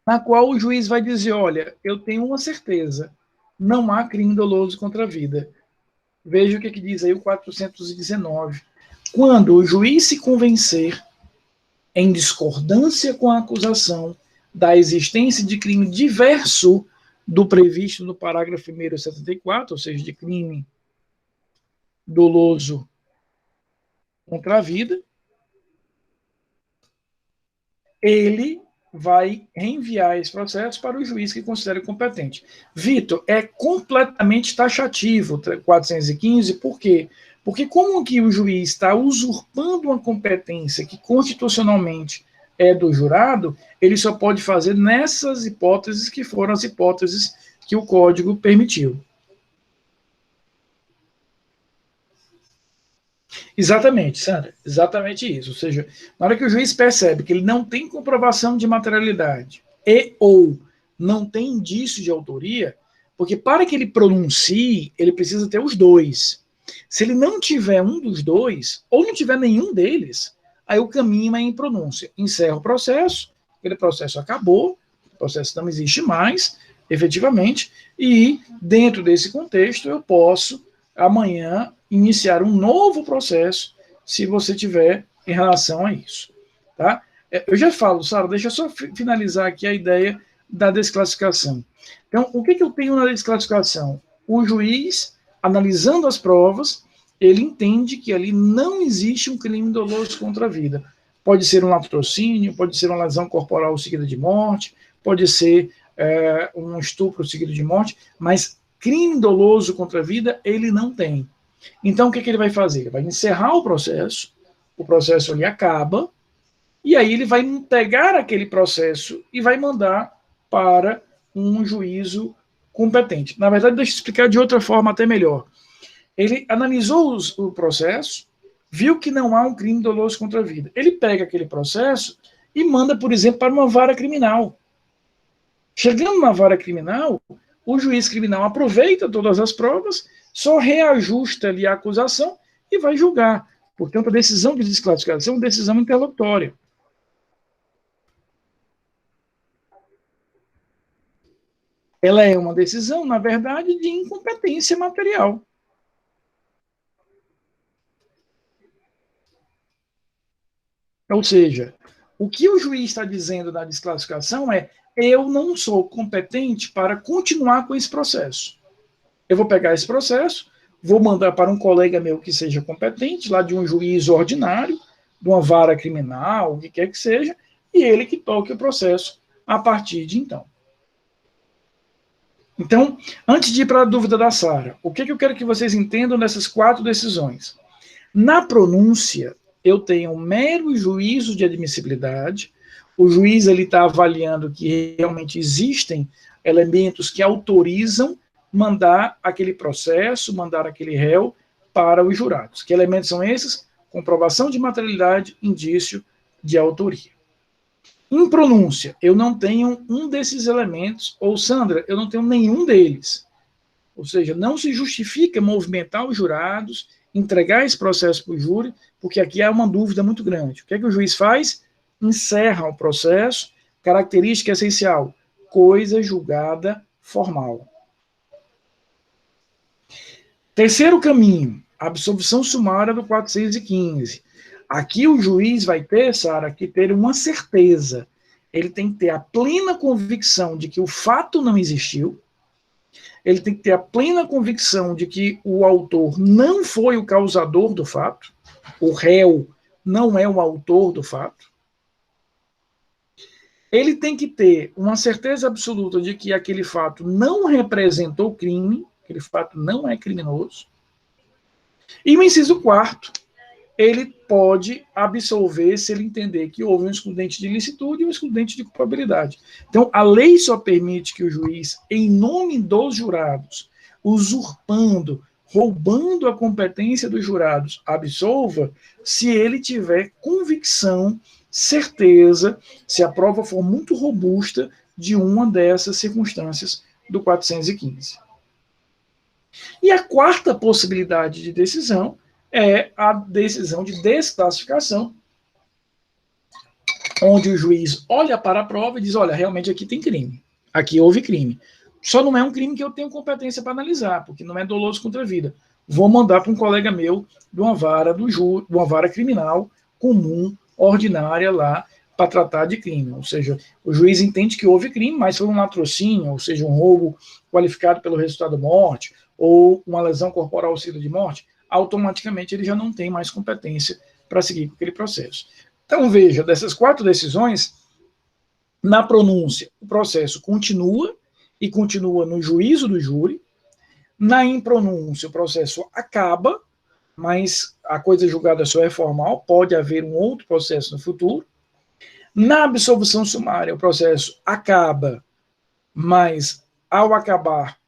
na qual o juiz vai dizer, olha, eu tenho uma certeza, não há crime doloso contra a vida. Veja o que diz aí o 419. Quando o juiz se convencer, em discordância com a acusação, da existência de crime diverso do previsto no parágrafo 1º 74, ou seja, de crime doloso contra a vida, ele vai reenviar esse processo para o juiz que considere competente. Vitor, é completamente taxativo o 415, por quê? Porque como que o juiz está usurpando uma competência que constitucionalmente é do jurado, ele só pode fazer nessas hipóteses que foram as hipóteses que o Código permitiu. Exatamente, Sandra, exatamente isso. Ou seja, na hora que o juiz percebe que ele não tem comprovação de materialidade e ou não tem indício de autoria, porque para que ele pronuncie, ele precisa ter os dois. Se ele não tiver um dos dois, ou não tiver nenhum deles, aí o caminho é em pronúncia. Encerra o processo, aquele processo acabou, o processo não existe mais, efetivamente, e dentro desse contexto eu posso, amanhã, iniciar um novo processo, se você tiver em relação a isso. Tá? Eu já falo, Sara, deixa eu só finalizar aqui a ideia da desclassificação. Então, o que eu tenho na desclassificação? O juiz, analisando as provas, ele entende que ali não existe um crime doloso contra a vida. Pode ser um latrocínio, pode ser uma lesão corporal seguida de morte, pode ser um estupro seguido de morte, mas crime doloso contra a vida ele não tem. Então, o que ele vai fazer? Ele vai encerrar o processo ali acaba, e aí ele vai pegar aquele processo e vai mandar para um juízo competente. Na verdade, deixa eu explicar de outra forma até melhor. Ele analisou o processo, viu que não há um crime doloso contra a vida. Ele pega aquele processo e manda, por exemplo, para uma vara criminal. Chegando na vara criminal, o juiz criminal aproveita todas as provas, só reajusta ali a acusação e vai julgar. Portanto, a decisão de desclassificação é uma decisão interlocutória. Ela é uma decisão, na verdade, de incompetência material. Ou seja, o que o juiz está dizendo na desclassificação é: eu não sou competente para continuar com esse processo. Eu vou pegar esse processo, vou mandar para um colega meu que seja competente, lá de um juiz ordinário, de uma vara criminal, o que quer que seja, e ele que toque o processo a partir de então. Então, antes de ir para a dúvida da Sara, o que eu quero que vocês entendam nessas 4 decisões? Na pronúncia, eu tenho um mero juízo de admissibilidade, o juiz está avaliando que realmente existem elementos que autorizam mandar aquele processo, mandar aquele réu para os jurados. Que elementos são esses? Comprovação de materialidade, indício de autoria. Em pronúncia, eu não tenho um desses elementos, ou Sandra, eu não tenho nenhum deles. Ou seja, não se justifica movimentar os jurados, entregar esse processo para o júri, porque aqui há uma dúvida muito grande. O que é que o juiz faz? Encerra o processo, característica essencial, coisa julgada formal. Terceiro caminho, absolvição sumária do 415. Aqui o juiz vai ter, Sara, que ter uma certeza. Ele tem que ter a plena convicção de que o fato não existiu, ele tem que ter a plena convicção de que o autor não foi o causador do fato, o réu não é o autor do fato. Ele tem que ter uma certeza absoluta de que aquele fato não representou crime, aquele fato não é criminoso. E o inciso 4, ele pode absolver se ele entender que houve um excludente de ilicitude e um excludente de culpabilidade. Então, a lei só permite que o juiz, em nome dos jurados, usurpando, roubando a competência dos jurados, absolva, se ele tiver convicção, certeza, se a prova for muito robusta de uma dessas circunstâncias do 415. E a quarta possibilidade de decisão é a decisão de desclassificação, onde o juiz olha para a prova e diz, olha, realmente aqui tem crime, aqui houve crime. Só não é um crime que eu tenho competência para analisar, porque não é doloso contra a vida. Vou mandar para um colega meu de uma vara, de uma vara criminal comum, ordinária lá, para tratar de crime. Ou seja, o juiz entende que houve crime, mas foi um latrocínio, ou seja, um roubo qualificado pelo resultado da morte, ou uma lesão corporal seguida de morte, automaticamente ele já não tem mais competência para seguir com aquele processo. Então, veja, dessas 4 decisões, na pronúncia, o processo continua, e continua no juízo do júri. Na impronúncia, o processo acaba, mas a coisa julgada só é formal, pode haver um outro processo no futuro. Na absolvição sumária, o processo acaba, mas ao acabar,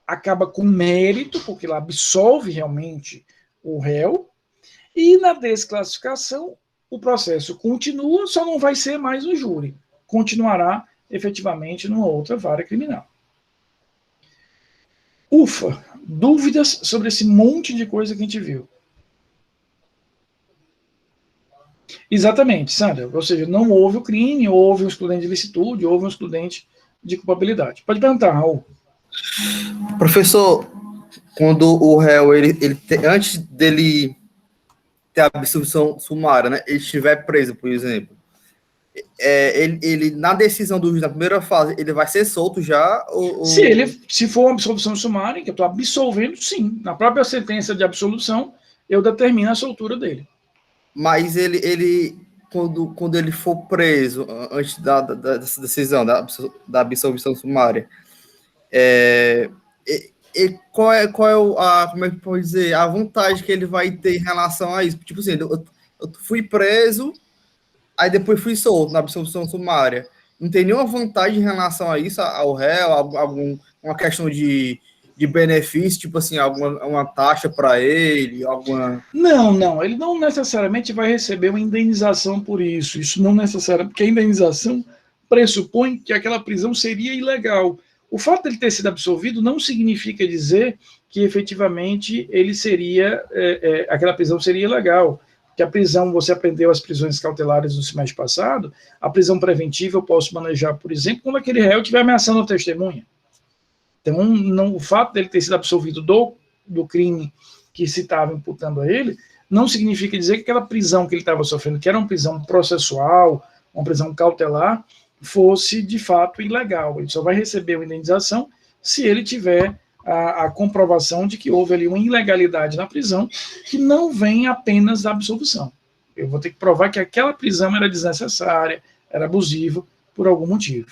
acaba com mérito, porque ela absolve realmente o réu. E na desclassificação, o processo continua, só não vai ser mais no júri. Continuará efetivamente numa outra vara criminal. Ufa, dúvidas sobre esse monte de coisa que a gente viu? Exatamente, Sandra. Ou seja, não houve o crime, houve um excludente de ilicitude, houve um excludente de culpabilidade. Pode perguntar, Raul. Professor, quando o réu, antes dele ter a absolvição sumária, né, ele estiver preso, por exemplo, ele na decisão do juiz, na primeira fase, ele vai ser solto já? Se for uma absolvição sumária, que eu estou absolvendo, sim. Na própria sentença de absolução, eu determino a soltura dele. Mas ele quando ele for preso, antes dessa decisão, da absolvição sumária, qual é como é que pode dizer, a vantagem que ele vai ter em relação a isso? Tipo assim, eu fui preso, aí depois fui solto na absolvição sumária. Não tem nenhuma vantagem em relação a isso, ao réu, uma questão de benefício, tipo assim, uma taxa para ele, alguma... Não, ele não necessariamente vai receber uma indenização por isso. Isso não necessariamente, porque a indenização pressupõe que aquela prisão seria ilegal. O fato de ele ter sido absolvido não significa dizer que efetivamente ele seria, aquela prisão seria ilegal. Que a prisão, você aprendeu as prisões cautelares no semestre passado, a prisão preventiva eu posso manejar, por exemplo, quando aquele réu estiver ameaçando a testemunha. Então, o fato dele ter sido absolvido do crime que se estava imputando a ele, não significa dizer que aquela prisão que ele estava sofrendo, que era uma prisão processual, uma prisão cautelar, fosse de fato ilegal. Ele só vai receber uma indenização se ele tiver a comprovação de que houve ali uma ilegalidade na prisão, que não vem apenas da absolvição. Eu vou ter que provar que aquela prisão era desnecessária, era abusiva, por algum motivo.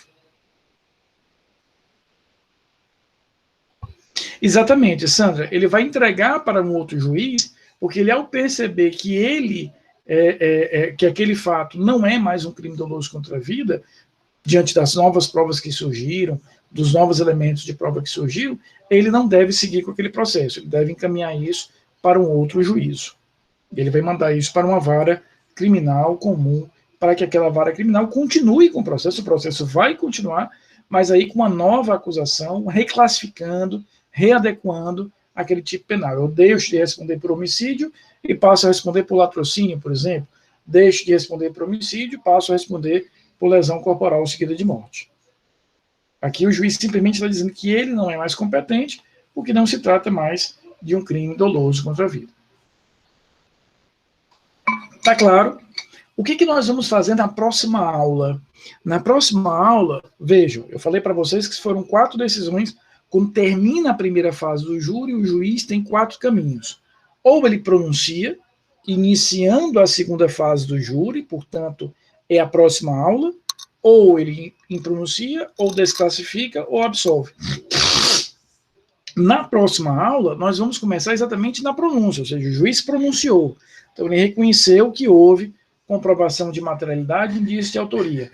Exatamente, Sandra. Ele vai entregar para um outro juiz, porque ele, ao perceber que que aquele fato não é mais um crime doloso contra a vida, diante das novas provas que surgiram, dos novos elementos de prova que surgiram, ele não deve seguir com aquele processo, ele deve encaminhar isso para um outro juízo. Ele vai mandar isso para uma vara criminal comum, para que aquela vara criminal continue com o processo vai continuar, mas aí com uma nova acusação, reclassificando, readequando aquele tipo penal. Eu deixo de responder por homicídio e passo a responder por latrocínio, por exemplo. Deixo de responder por homicídio e passo a responder por lesão corporal seguida de morte. Aqui o juiz simplesmente está dizendo que ele não é mais competente, porque não se trata mais de um crime doloso contra a vida. Tá claro? O que nós vamos fazer na próxima aula? Na próxima aula, vejam, eu falei para vocês que foram 4 decisões. Quando termina a primeira fase do júri, o juiz tem 4 caminhos. Ou ele pronuncia, iniciando a segunda fase do júri, portanto, é a próxima aula, ou ele impronuncia, ou desclassifica, ou absolve. Na próxima aula, nós vamos começar exatamente na pronúncia, ou seja, o juiz pronunciou. Então, ele reconheceu que houve comprovação de materialidade e indício de autoria.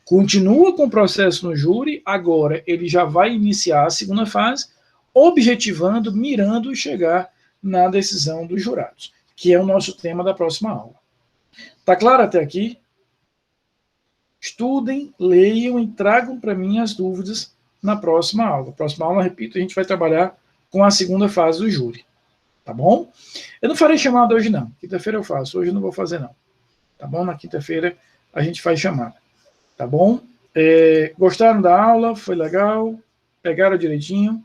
Continua com o processo no júri, agora ele já vai iniciar a segunda fase, objetivando, mirando chegar na decisão dos jurados, que é o nosso tema da próxima aula. Tá claro até aqui? Estudem, leiam e tragam para mim as dúvidas na próxima aula. Próxima aula, repito, a gente vai trabalhar com a segunda fase do júri. Tá bom? Eu não farei chamada hoje, não. Quinta-feira eu faço. Hoje eu não vou fazer, não. Tá bom? Na quinta-feira a gente faz chamada. Tá bom? Gostaram da aula? Foi legal? Pegaram direitinho?